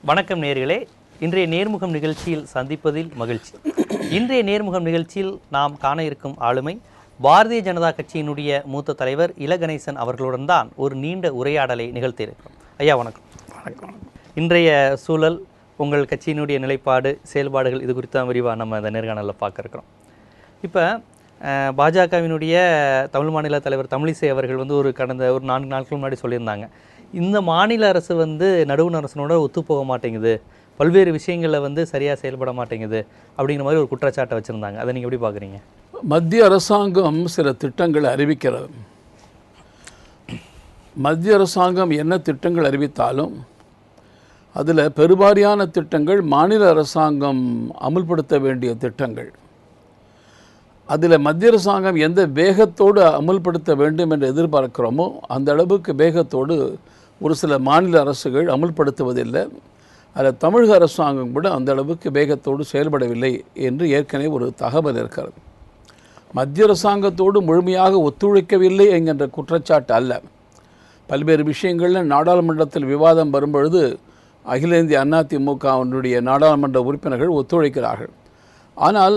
வணக்கம் நேயர்களே, இன்றைய நேர்முகம் நிகழ்ச்சியில் சந்திப்பதில் மகிழ்ச்சி. இன்றைய நேர்முகம் நிகழ்ச்சியில் நாம் காண இருக்கும் ஆளுமை பாரதிய ஜனதா கட்சியினுடைய மூத்த தலைவர் இல கணேசன் அவர்களுடன் தான் ஒரு நீண்ட உரையாடலை நிகழ்த்தியிருக்கிறோம். ஐயா வணக்கம். வணக்கம். இன்றைய சூழல், உங்கள் கட்சியினுடைய நிலைப்பாடு, செயல்பாடுகள், இது குறித்து விரிவாக நம்ம இந்த நேர்காணலில் பார்க்க இருக்கிறோம். இப்போ பாஜகவினுடைய தமிழ் மாநில தலைவர் தமிழிசை அவர்கள் ஒரு கடந்த 4 நாட்கள் முன்னாடி சொல்லியிருந்தாங்க, இந்த மாநில அரசு நடுவண் அரசனோட ஒத்துப்போக மாட்டேங்குது, பல்வேறு விஷயங்களில் சரியாக செயல்பட மாட்டேங்குது அப்படிங்கிற மாதிரி ஒரு குற்றச்சாட்டை வச்சுருந்தாங்க. அதை நீங்கள் எப்படி பார்க்குறீங்க? மத்திய அரசாங்கம் சில திட்டங்களை அறிவிக்கிறது. மத்திய அரசாங்கம் என்ன திட்டங்கள் அறிவித்தாலும் அதில் பெருவாரியான திட்டங்கள் மாநில அரசாங்கம் அமுல்படுத்த வேண்டிய திட்டங்கள். அதில் மத்திய அரசாங்கம் எந்த வேகத்தோடு அமுல்படுத்த வேண்டும் என்று எதிர்பார்க்கிறோமோ அந்த அளவுக்கு வேகத்தோடு ஒரு சில மாநில அரசுகள் அமுல்படுத்துவதில்லை. அதில் தமிழக அரசாங்கம் கூட அந்த அளவுக்கு வேகத்தோடு செயல்படவில்லை என்று ஏற்கனவே ஒரு தகவல் இருக்கிறது. மத்திய அரசாங்கத்தோடு முழுமையாக ஒத்துழைக்கவில்லை என்கின்ற குற்றச்சாட்டு அல்ல. பல்வேறு விஷயங்களில் நாடாளுமன்றத்தில் விவாதம் வரும்பொழுது அகில இந்திய அதிமுகவினுடைய நாடாளுமன்ற உறுப்பினர்கள் ஒத்துழைக்கிறார்கள். ஆனால்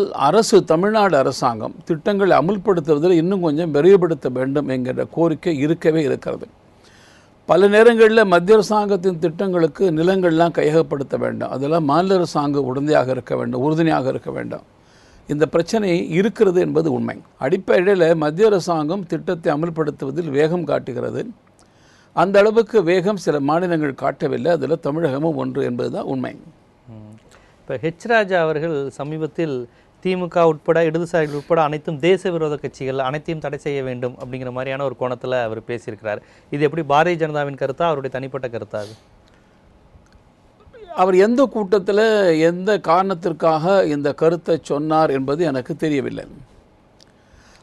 தமிழ்நாடு அரசாங்கம் திட்டங்களை அமுல்படுத்துவதில் இன்னும் கொஞ்சம் விரைவுபடுத்த வேண்டும் என்கிற கோரிக்கை இருக்கவே இருக்கிறது. பல நேரங்களில் மத்திய அரசாங்கத்தின் திட்டங்களுக்கு நிலங்கள்லாம் கையகப்படுத்த வேண்டும், அதெல்லாம் மாநில அரசாங்கம் உடந்தையாக இருக்க வேண்டும், உறுதுணையாக இருக்க வேண்டும். இந்த பிரச்சனை இருக்கிறது என்பது உண்மை. அடிப்படையில் மத்திய அரசாங்கம் திட்டத்தை அமல்படுத்துவதில் வேகம் காட்டுகிறது. அந்த அளவுக்கு வேகம் சில மாநிலங்கள் காட்டவில்லை, அதில் தமிழகமும் ஒன்று என்பது தான் உண்மை. இப்போ ராஜா அவர்கள் சமீபத்தில் திமுக உட்பட, இடதுசாரிகள் உட்பட அனைத்தும் தேச விரோத கட்சிகள் அனைத்தையும் தடை செய்ய வேண்டும் அப்படிங்கிற மாதிரியான ஒரு கோணத்தில் அவர் பேசியிருக்கிறார். இது எப்படி பாரதிய ஜனதாவின் கருத்தா, அவருடைய தனிப்பட்ட கருத்தா? அது அவர் எந்த கூட்டத்தில் எந்த காரணத்திற்காக இந்த கருத்தை சொன்னார் என்பது எனக்கு தெரியவில்லை.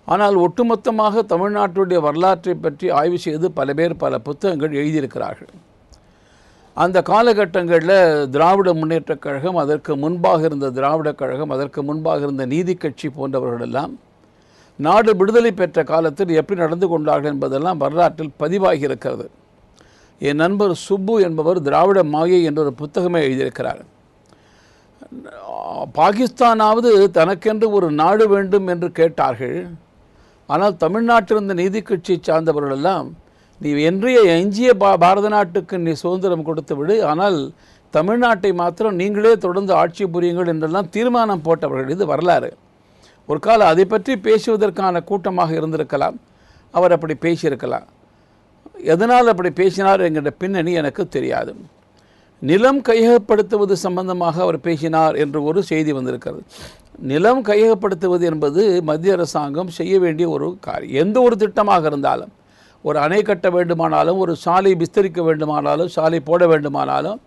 ஆனால் ஒட்டுமொத்தமாக தமிழ்நாட்டுடைய வரலாற்றை பற்றி ஆய்வு செய்து பல பேர் பல புத்தகங்கள் எழுதியிருக்கிறார்கள். அந்த காலகட்டங்களில் திராவிட முன்னேற்றக் கழகம், அதற்கு முன்பாக இருந்த திராவிடக் கழகம், அதற்கு முன்பாக இருந்த நீதி கட்சி போன்றவர்களெல்லாம் நாடு விடுதலை பெற்ற காலத்தில் எப்படி நடந்து கொண்டார்கள் என்பதெல்லாம் வரலாற்றில் பதிவாகி இருக்கிறது. என் நண்பர் சுப்பு என்பவர் திராவிட மாயை என்ற ஒரு புத்தகமே எழுதியிருக்கிறார். பாகிஸ்தானாவது தனக்கென்று ஒரு நாடு வேண்டும் என்று கேட்டார்கள். ஆனால் தமிழ்நாட்டில் இருந்த நீதி கட்சியை சார்ந்தவர்களெல்லாம், நீ எஞ்சிய பாரத நாட்டுக்கு நீ சுதந்திரம் கொடுத்து விடு, ஆனால் தமிழ்நாட்டை மாத்திரம் நீங்களே தொடர்ந்து ஆட்சி புரியுங்கள் என்றெல்லாம் தீர்மானம் போட்டவர்கள். இது வரலாறு. ஒரு காலம் அதை பற்றி பேசுவதற்கான கூட்டமாக இருந்திருக்கலாம், அவர் அப்படி பேசியிருக்கலாம். எதனால் அப்படி பேசினார் என்கிற பின்னணி எனக்கு தெரியாது. நிலம் கையகப்படுத்துவது சம்பந்தமாக அவர் பேசினார் என்று ஒரு செய்தி வந்திருக்கிறது. நிலம் கையகப்படுத்துவது என்பது மத்திய அரசாங்கம் செய்ய வேண்டிய ஒரு காரியம். எந்த ஒரு திட்டமாக இருந்தாலும், ஒரு அணை கட்ட வேண்டுமானாலும், ஒரு சாலை விஸ்தரிக்க வேண்டுமானாலும், சாலை போட வேண்டுமானாலும்,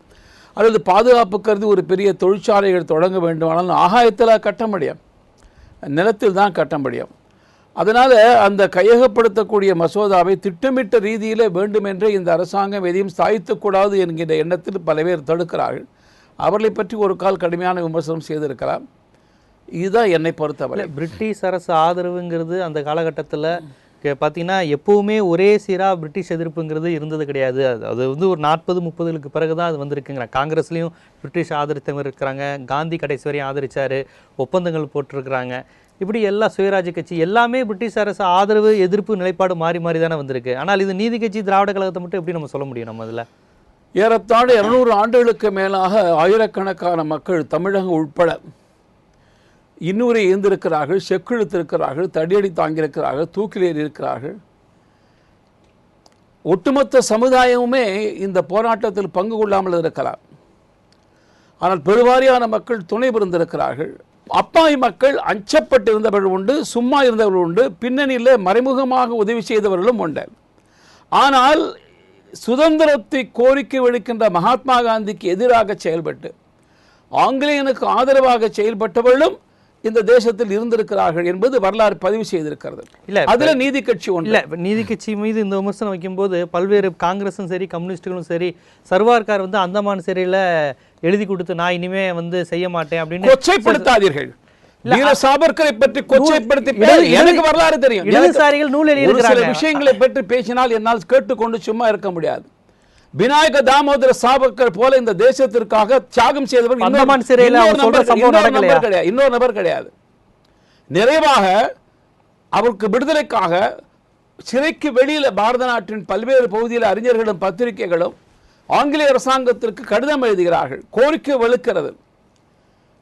அல்லது பாதுகாப்பு கருதி ஒரு பெரிய தொழிற்சாலைகள் தொடங்க வேண்டுமானாலும் ஆகாயத்தில் கட்ட முடியும், நிலத்தில் தான் கட்ட முடியும். அதனால் அந்த கையகப்படுத்தக்கூடிய மசோதாவை திட்டமிட்ட ரீதியில் வேண்டுமென்றே இந்த அரசாங்கம் எதையும் சாய்த்தக்கூடாது என்கின்ற எண்ணத்தில் பல பேர் தடுக்கிறார்கள். அவர்களை பற்றி ஒரு கால் கடுமையான விமர்சனம் செய்திருக்கலாம். இதுதான் என்னை பொறுத்தவரை. பிரிட்டிஷ் அரசு ஆதரவுங்கிறது அந்த காலகட்டத்தில் பார்த்தீங்கன்னா எப்போவுமே ஒரே சீராக பிரிட்டிஷ் எதிர்ப்புங்கிறது இருந்தது கிடையாது. அது ஒரு 40-30களுக்கு பிறகு தான் அது வந்திருக்குங்கிறாங்க. காங்கிரஸ்லேயும் பிரிட்டிஷ் ஆதரித்தவங்க இருக்கிறாங்க, காந்தி கடைசி வரையும் ஆதரித்தார், ஒப்பந்தங்கள் போட்டிருக்கிறாங்க. இப்படி எல்லா சுயராஜ்ய கட்சி எல்லாமே பிரிட்டிஷ் அரசு ஆதரவு எதிர்ப்பு நிலைப்பாடு மாறி மாறி தானே வந்திருக்கு. ஆனால் இது நீதி கட்சி திராவிட கழகத்தை மட்டும் எப்படி நம்ம சொல்ல முடியும்? நம்ம அதில் ஏறத்தாழ 200 ஆண்டுகளுக்கு மேலாக ஆயிரக்கணக்கான மக்கள், தமிழகம் உட்பட, இன்னுரை இருந்திருக்கிறார்கள், செக்கிழுத்திருக்கிறார்கள், தடியடி தாங்கியிருக்கிறார்கள், தூக்கிலேறி இருக்கிறார்கள். ஒட்டுமொத்த சமுதாயமுமே இந்த போராட்டத்தில் பங்கு கொள்ளாமல் இருக்கலாம். ஆனால் பெருவாரியான மக்கள் துணை புரிந்திருக்கிறார்கள். அப்பாவி மக்கள் அச்சப்பட்டிருந்தவர்கள் உண்டு, சும்மா இருந்தவர்கள் உண்டு, பின்னணியில் மறைமுகமாக உதவி செய்தவர்களும் உண்டு. ஆனால் சுதந்திரத்தை கோரிக்கை விடுக்கின்ற மகாத்மா காந்திக்கு எதிராக செயல்பட்டு ஆங்கிலேயனுக்கு ஆதரவாக செயல்பட்டவர்களும் இந்த தேசத்தில் இருந்திருக்கிறார்கள் என்பது வரலாறு பதிவு செய்திருக்கிறது. இல்ல அதுல நீதி கட்சி ஒன்று இல்ல. நீதி கட்சி மீது இந்த விமர்சனம் வைக்கும்போது பல்வேறு காங்கிரஸும் சரி, கம்யூனிஸ்டுகளும் சரி, சர்வார்கார் அந்தமான் சிறையில் எழுதி கொடுத்து நான் இனிமே செய்ய மாட்டேன் அப்படின்னு கொச்சைப்படுத்தாதீர்கள். சாவர்கரை பற்றி கொச்சைப்படுத்தி எனக்கு வரலாறு தெரியும். இடதுசாரிகள் நூல் எழுதியிருக்கிறார்கள். விஷயங்களை பற்றி பேசினால் என்னால் கேட்டுக்கொண்டு சும்மா இருக்க முடியாது. விநாயக தாமோதர சாவர்கர் போல இந்த தேசத்திற்காக தியாகம் செய்தவர் அந்தமான் சிறையில் அவர் சொல்ற சம்பவம் நடக்கலையா? இன்னொரு நபர் கிடையாது. நிறைவாக அவருக்கு விடுதலைக்காக சிறைக்கு வெளியில் பாரத நாட்டின் பல்வேறு பகுதியில் அறிஞர்களும் பத்திரிகைகளும் ஆங்கிலேய அரசாங்கத்திற்கு கடிதம் எழுதுகிறார்கள், கோரிக்கை வலுக்கிறது.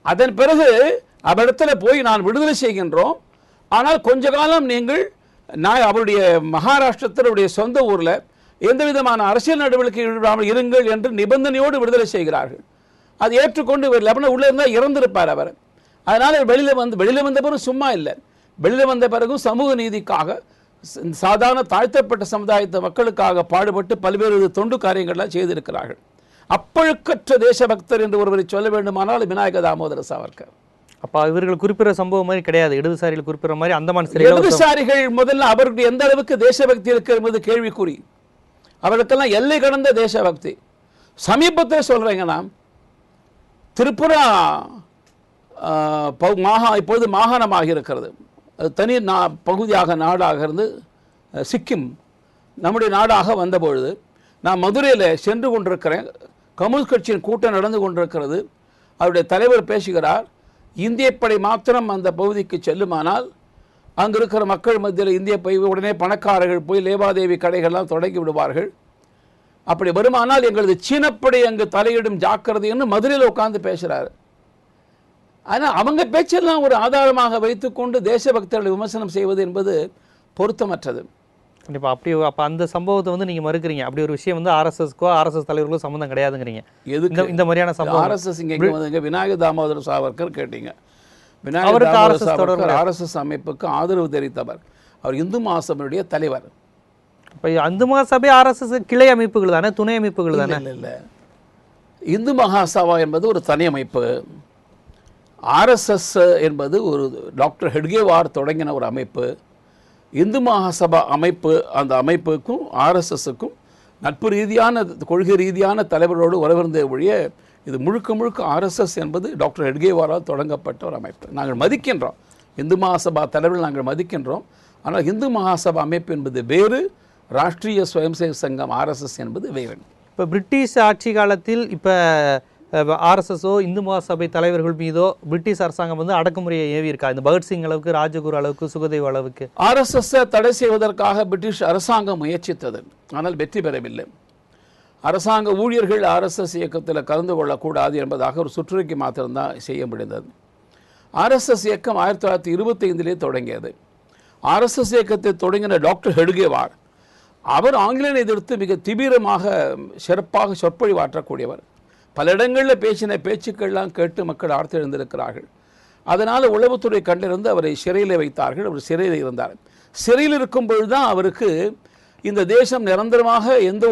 அதன் பிறகு அவரிடத்தில் போய் நான் விடுதலை செய்கின்றோம், ஆனால் கொஞ்ச காலம் நீங்கள் அவருடைய மகாராஷ்டிரத்தினுடைய சொந்த ஊரில் எந்த விதமான அரசியல் நடவடிக்கை ஈடுபடாமல் இருங்கள் என்று நிபந்தனையோடு விடுதலை செய்கிறார்கள். அது ஏற்றுக்கொண்டு லெபனான் உள்ளே இருந்தால் இறந்திருப்பார் அவர். அதனால் வெளியில் வந்த பிறகு சும்மா இல்லை, வெளியில் வந்த பிறகும் சமூக நீதிக்காக சாதாரண தாழ்த்தப்பட்ட சமுதாயத்த மக்களுக்காக பாடுபட்டு பல்வேறு தொண்டு காரியங்கள்லாம் செய்திருக்கிறார்கள். அப்பழுக்கற்ற தேசபக்தர் என்று ஒருவரை சொல்ல வேண்டுமானால் விநாயக தாமோதர சாவர்கர். அப்ப இவர்கள் குறிப்பிட்ட சம்பவம் மாதிரி கிடையாது, இடதுசாரிகள் குறிப்பிட்ட மாதிரி அந்தமான் சிறை. இடதுசாரிகள் முதல்ல அவருக்கு எந்த அளவுக்கு தேசபக்தி இருக்கு என்பது கேள்விக்குறி. அவர்களுக்கெல்லாம் எல்லை கடந்த தேசபக்தி. சமீபத்தில் சொல்றேங்கன்னா, திரிபுரா இப்போது மாகாணமாக இருக்கிறது, தனி பகுதியாக நாடாக இருந்து சிக்கிம் நம்முடைய நாடாக வந்தபொழுது நான் மதுரையில் சென்று கொண்டிருக்கிறேன். கம்யூனிஸ்ட் கட்சியின் கூட்டம் நடந்து கொண்டிருக்கிறது. அவருடைய தலைவர் பேசுகிறார், இந்திய படை மாத்திரம் அந்த பகுதிக்கு செல்லுமானால் அங்கு இருக்கிற மக்கள் மத்தியில் இந்திய போய் உடனே பணக்காரர்கள் போய் லேவாதேவி கடைகள்லாம் தொடங்கி விடுவார்கள். அப்படி வருமானால் எங்களது சீனப்படை அங்கு தலையிடும் ஜாக்கிரதைன்னு மதுரையில் உட்கார்ந்து பேசுகிறார். ஆனால் அவங்க பேச்செல்லாம் ஒரு ஆதாரமாக வைத்துக்கொண்டு தேசபக்தர்களை விமர்சனம் செய்வது என்பது பொருத்தமற்றது. கண்டிப்பாக அப்போ அந்த சம்பவத்தை வந்து நீங்கள் மறுக்கிறீங்க. அப்படி ஒரு விஷயம் வந்து ஆர்எஸ்எஸ்க்கோ ஆர்எஸ்எஸ் தலைவர்களும் சம்மந்தம் கிடையாதுங்கிறீங்க. எதுக்கு இந்த மாதிரியான சம்பவம்? ஆர்எஸ்எஸ் இங்கே வந்துங்க, விநாயக தாமோதர சாவர்கர் கேட்டீங்க. விநாயக தாமோதர சாவர்கர் ஆர்எஸ்எஸ் அமைப்புக்கு ஆதரவு தெரிவித்தவர். அவர் இந்து மகாசபையுடைய தலைவர். இப்போ இந்து மகாசபை ஆர்எஸ்எஸ் கிளை அமைப்புகள் தானே, துணை அமைப்புகள் தானே? இல்லை, இந்து மகாசபா என்பது ஒரு தனி அமைப்பு. ஆர்எஸ்எஸ் என்பது ஒரு டாக்டர் ஹெட்கேவார் தொடங்கின ஒரு அமைப்பு. இந்து மகாசபா அமைப்பு, அந்த அமைப்புக்கும் ஆர்எஸ்எஸ்க்கும் நட்பு ரீதியான கொள்கை ரீதியான தலைவரோடு உறவிருந்த ஒழிய இது முழுக்க முழுக்க ஆர்எஸ்எஸ் என்பது டாக்டர் ஹெட்கேவாரால் தொடங்கப்பட்ட ஒரு அமைப்பு. நாங்கள் மதிக்கின்றோம், இந்து மகாசபா தலைவர்கள் நாங்கள் மதிக்கின்றோம். ஆனால் இந்து மகாசபா அமைப்பு என்பது வேறு, ராஷ்ட்ரிய ஸ்வயம்சேவக் சங்கம் ஆர்எஸ்எஸ் என்பது வேறு. இப்போ பிரிட்டிஷ் ஆட்சி காலத்தில் இப்போ ஆர்எஸ்எஸோ இந்து மகாசபை தலைவர்கள் மீதோ பிரிட்டிஷ் அரசாங்கம் வந்து அடக்குமுறையை ஏவி இருக்கா? இந்த பகத்சிங் அளவுக்கு, ராஜகுரு அளவுக்கு, சுகதேவ் அளவுக்கு ஆர்எஸ்எஸ் தடை செய்வதற்காக பிரிட்டிஷ் அரசாங்கம் முயற்சித்தது, ஆனால் வெற்றி பெறவில்லை. அரசாங்க ஊழியர்கள் ஆர்எஸ்எஸ் இயக்கத்தில் கலந்து கொள்ளக்கூடாது என்பதாக ஒரு சுற்றறிக்கை மாத்திரம்தான் செய்ய முடிந்தது. ஆர்எஸ்எஸ் இயக்கம் 1925 தொடங்கியது. ஆர்எஸ்எஸ் இயக்கத்தை தொடங்கின டாக்டர் ஹெட்கேவார் அவர் ஆங்கிலேயனை எதிர்த்து மிக தீவிரமாக சிறப்பாக சொற்பொழிவாற்றக்கூடியவர். பல இடங்களில் பேசின பேச்சுக்கள்லாம் கேட்டு மக்கள் ஆர்த்து எழுந்திருக்கிறார்கள். அதனால் உளவுத்துறை கண்டிருந்து அவரை சிறையில் வைத்தார்கள். அவர் சிறையில் இருந்தார். சிறையில் இருக்கும் பொழுது தான் அவருக்கு இந்த தேசம் நிரந்தரமாக எந்த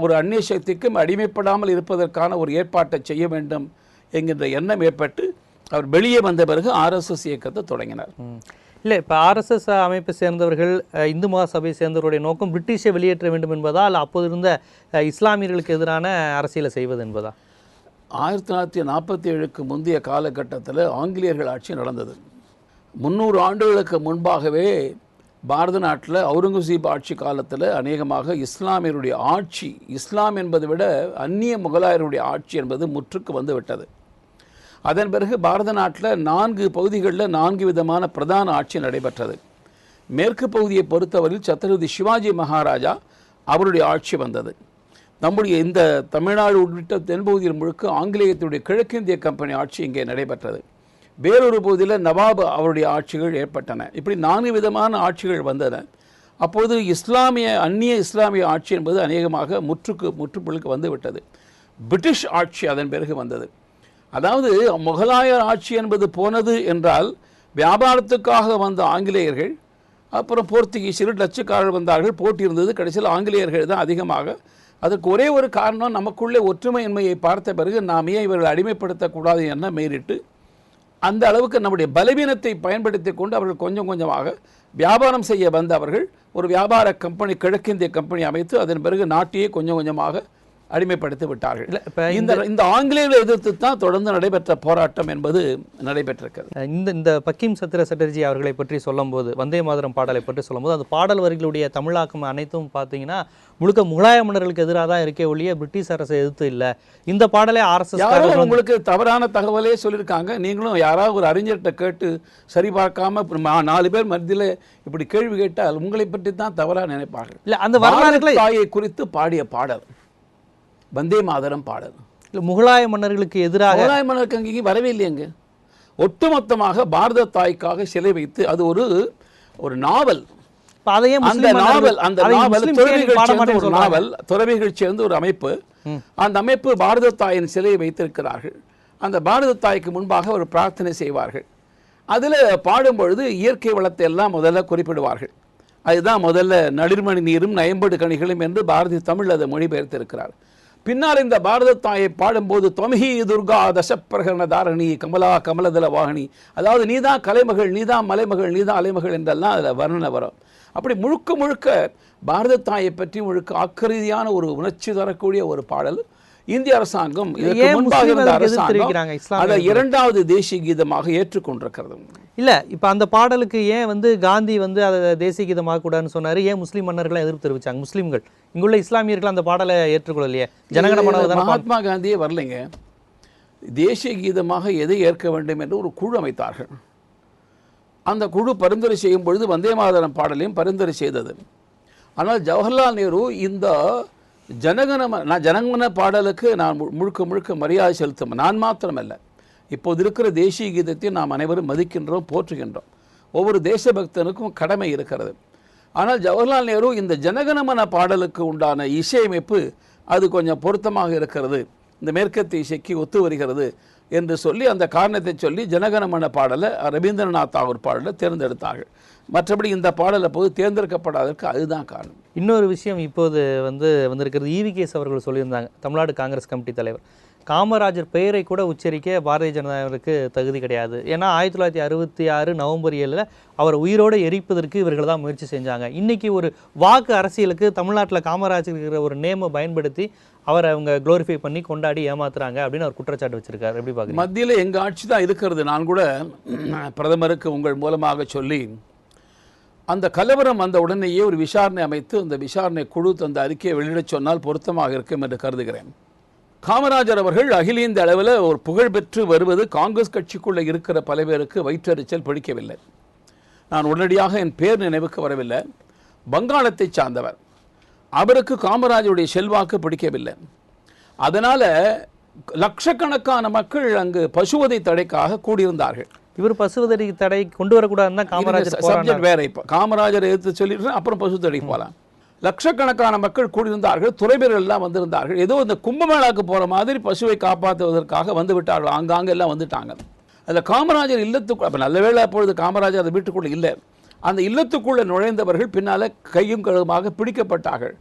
ஒரு அந்நிய சக்திக்கும் அடிமைப்படாமல் இருப்பதற்கான ஒரு ஏற்பாட்டை செய்ய வேண்டும் என்கின்ற எண்ணம் ஏற்பட்டு அவர் வெளியே வந்த பிறகு ஆர்எஸ்எஸ் இயக்கத்தை தொடங்கினார். இல்லை, இப்போ ஆர்எஸ்எஸ் அமைப்பை சேர்ந்தவர்கள், இந்து மகாசபையை சேர்ந்தவருடைய நோக்கம் பிரிட்டிஷை வெளியேற்ற வேண்டும் என்பதா, இல்லை அப்போது இருந்த இஸ்லாமியர்களுக்கு எதிரான அரசியலை செய்வது என்பதா? 1947க்கு முந்தைய காலகட்டத்தில் ஆங்கிலேயர்கள் ஆட்சி நடந்தது. 300 ஆண்டுகளுக்கு முன்பாகவே பாரத நாட்டில் அவுரங்கசீப் ஆட்சி காலத்தில் அநேகமாக இஸ்லாமியருடைய ஆட்சி, இஸ்லாம் என்பதை விட அந்நிய முகலாயருடைய ஆட்சி என்பது முற்றுக்கு வந்து விட்டது. அதன் பிறகு பாரத நாட்டில் 4 பகுதிகளில் 4 விதமான பிரதான ஆட்சி நடைபெற்றது. மேற்கு பகுதியை பொறுத்தவரையில் சத்ரபதி சிவாஜி மகாராஜா அவருடைய ஆட்சி வந்தது. நம்முடைய இந்த தமிழ்நாடு உள்ளிட்ட தென்பகுதியில் முழுக்க ஆங்கிலேயத்துடைய கிழக்கிந்திய கம்பெனி ஆட்சி இங்கே நடைபெற்றது. வேறொரு பகுதியில் நவாப் அவருடைய ஆட்சிகள் ஏற்பட்டன. இப்படி 4 விதமான ஆட்சிகள் வந்தன. அப்போது அந்நிய இஸ்லாமிய ஆட்சி என்பது அநேகமாக முற்றுப்புள்ளிக்கு வந்து விட்டது. பிரிட்டிஷ் ஆட்சி அதன் பிறகு வந்தது. அதாவது முகலாயர் ஆட்சி என்பது போனது என்றால் வியாபாரத்துக்காக வந்த ஆங்கிலேயர்கள், அப்புறம் போர்த்துகீசியர்கள், டச்சுக்காரர்கள் வந்தார்கள், போட்டி இருந்தது. கடைசியில் ஆங்கிலேயர்கள் தான் அதிகமாக. அதற்கு ஒரே ஒரு காரணம், நமக்குள்ளே ஒற்றுமையின்மையை பார்த்த பிறகு நாம் ஏன் இவர்கள் அடிமைப்படுத்தக்கூடாது என மீறிட்டு அந்த அளவுக்கு நம்முடைய பலவீனத்தை பயன்படுத்தி கொண்டு அவர்கள் கொஞ்சம் கொஞ்சமாக வியாபாரம் செய்ய வந்த அவர்கள் ஒரு வியாபார கம்பெனி, கிழக்கிந்திய கம்பெனி அமைத்து அதன் பிறகு நாட்டையே கொஞ்சம் கொஞ்சமாக அடிமைப்படுத்தி விட்டார்கள். இல்ல, இப்ப இந்த ஆங்கிலேயர்களை எதிர்த்து தான் தொடர்ந்து நடைபெற்ற போராட்டம் என்பது நடைபெற்றிருக்கிறது. இந்த பக்கிம் சத்ர சட்டர்ஜி அவர்களை பற்றி சொல்லும்போது, வந்தே மாதரம் பாடலை பற்றி சொல்லும்போது, அந்த பாடல் வரிகளுடைய தமிழாக்கம் அனைத்தும் பார்த்தீங்கன்னா முழுக்க முகலாய மன்னர்களுக்கு எதிராக தான் இருக்கே ஒழிய பிரிட்டிஷ் அரசை எதிர்த்து இல்லை. இந்த பாடலை RSS யாரோ உங்களுக்கு தவறான தகவலே சொல்லியிருக்காங்க. நீங்களும் யாராவது ஒரு அறிஞர்கிட்ட கேட்டு சரி பார்க்காம 4 பேர் மத்தியில் இப்படி கேள்வி கேட்டால் உங்களை பற்றி தான் தவறாக நினைப்பார்கள். இல்லை, அந்த வரலாறுகளை தாயை குறித்து பாடிய பாடல் வந்தே மாதரம் பாடல். முகலாய மன்னர்களுக்கு எதிராக முகலாய மன்னருக்கு அங்கே வரவே இல்லையங்க. ஒட்டுமொத்தமாக பாரத தாய்க்காக சிலை வைத்து அது ஒரு நாவல். அந்த துறவிகள் சேர்ந்து ஒரு அமைப்பு, அந்த அமைப்பு பாரத தாயின் சிலையை வைத்திருக்கிறார்கள். அந்த பாரத தாய்க்கு முன்பாக ஒரு பிரார்த்தனை செய்வார்கள். அதில் பாடும் பொழுது இயற்கை வளத்தை எல்லாம் முதல்ல குறிப்பிடுவார்கள். அதுதான் முதல்ல நளிர்மணி நீரும் நயம்படு கனிகளும் என்று பாரதி தமிழ் அதை மொழிபெயர்த்திருக்கிறார். பின்னால் இந்த பாரத தாயை பாடும்போது தொமஹி துர்கா தசப்பிரகரண தாரணி கமலா கமலதல வாகினி, அதாவது நீதான் கலைமகள், நீதான் மலைமகள், நீதான் அலைமகள் என்றெல்லாம் அதில் வர்ணனை வரும். அப்படி முழுக்க முழுக்க பாரத தாயை பற்றி முழுக்க அக்கறையான ஒரு உணர்ச்சி தரக்கூடிய ஒரு பாடல். இந்திய அரசாங்கம் அதை 2வது தேசிய கீதமாக ஏற்றுக்கொண்டிருக்கிறது. இல்ல, இப்ப அந்த பாடலுக்கு ஏன் காந்தி அதை தேசிய கீதமாக கூடாதுன்னு சொன்னாரு? ஏன் முஸ்லீம் மன்னர்கள் எதிர்ப்பு தெரிவிச்சாங்க? முஸ்லீம்கள், இங்குள்ள இஸ்லாமியர்கள் அந்த பாடலை ஏற்றுக்கொள்ளலையே. ஜனகணமன மகாத்மா காந்தியே வரலைங்க. தேசிய கீதமாக எதை ஏற்க வேண்டும் என்று ஒரு குழு அமைத்தார்கள். அந்த குழு பரிந்துரை செய்யும் பொழுது வந்தே மாதரம் பாடலையும் பரிந்துரை செய்தது. ஆனால் ஜவஹர்லால் நேரு இந்த ஜனகணமன பாடலுக்கு நான் முழுக்க முழுக்க மரியாதை செலுத்தும். நான் மாத்திரமல்ல, இப்போது இருக்கிற தேசிய கீதத்தை நாம் அனைவரும் மதிக்கின்றோம், போற்றுகின்றோம். ஒவ்வொரு தேசபக்தனுக்கும் கடமை இருக்கிறது. ஆனால் ஜவஹர்லால் நேரு இந்த ஜனகணமன பாடலுக்கு உண்டான இசையமைப்பு அது கொஞ்சம் பொருத்தமாக இருக்கிறது, இந்த மேற்கத்திய இசைக்கு ஒத்து வருகிறது என்று சொல்லி அந்த காரணத்தை சொல்லி ஜனகணமன பாடலை ரவீந்திரநாத் தாகூர் பாடலை தேர்ந்தெடுத்தார்கள். மற்றபடி இந்த பாடலை போது தேர்ந்தெடுக்கப்படாததற்கு அதுதான் காரணம். இன்னொரு விஷயம் இப்போது வந்திருக்கிறது, EVKS அவர்கள் சொல்லியிருந்தாங்க, தமிழ்நாடு காங்கிரஸ் கமிட்டி தலைவர், காமராஜர் பெயரை கூட உச்சரிக்க பாரதிய ஜனதாவிற்கு தகுதி கிடையாது. ஏன்னா 1966 நவம்பர் 7 அவர் உயிரோடு எரிப்பதற்கு இவர்கள் தான் முயற்சி செஞ்சாங்க. இன்னைக்கு ஒரு வாக்கு அரசியலுக்கு தமிழ்நாட்டில் காமராஜர் இருக்கிற ஒரு நேமை பயன்படுத்தி அவரை அவங்க குளோரிஃபை பண்ணி கொண்டாடி ஏமாத்துறாங்க அப்படின்னு அவர் குற்றச்சாட்டு வச்சிருக்காரு. எப்படி பார்க்குறீங்க? மத்தியில் எங்கள் ஆட்சி தான் இருக்கிறது. நான் கூட பிரதமருக்கு உங்கள் மூலமாக சொல்லி அந்த கலவரம் வந்த உடனேயே ஒரு விசாரணை அமைத்து அந்த விசாரணை குழு அந்த அறிக்கையை வெளியிடச் சொன்னால் பொருத்தமாக இருக்கும் என்று கருதுகிறேன். காமராஜர் அவர்கள் அகில இந்திய அளவில் ஒரு புகழ் பெற்று வருவது காங்கிரஸ் கட்சிக்குள்ளே இருக்கிற பல பேருக்கு வயிற்றெரிச்சல் பிடிக்கவில்லை. நான் உடனடியாக என் பேர் நினைவுக்கு வரவில்லை. வங்காளத்தை சார்ந்தவர், அவருக்கு காமராஜருடைய செல்வாக்கு பிடிக்கவில்லை. அதனால் லட்சக்கணக்கான மக்கள் அங்கு பசுவதை தடைக்காக கூடியிருந்தார்கள். இவர் பசுவதை தடை கொண்டு வரக்கூடாதுன்னா காமராஜர் சப்ஜெக்ட் வேற. இப்போ காமராஜர் எடுத்து சொல்லிட்டு அப்புறம் பசு தடை போகலாம். லட்சக்கணக்கான மக்கள் கூடியிருந்தார்கள், துறைவீரர்கள் எல்லாம் வந்திருந்தார்கள். ஏதோ இந்த கும்பமேளாவுக்கு போகிற மாதிரி பசுவை காப்பாற்றுவதற்காக வந்து விட்டார்கள். ஆங்காங்க எல்லாம் வந்துட்டாங்க. அதில் காமராஜர் இல்லத்துக்கு, அப்போ நல்ல வேளை அப்பொழுது காமராஜர் அந்த வீட்டுக்குள்ளே இல்லை. அந்த இல்லத்துக்குள்ளே நுழைந்தவர்கள் பின்னால் கையும் கழுவுமாக பிடிக்கப்பட்டார்கள்.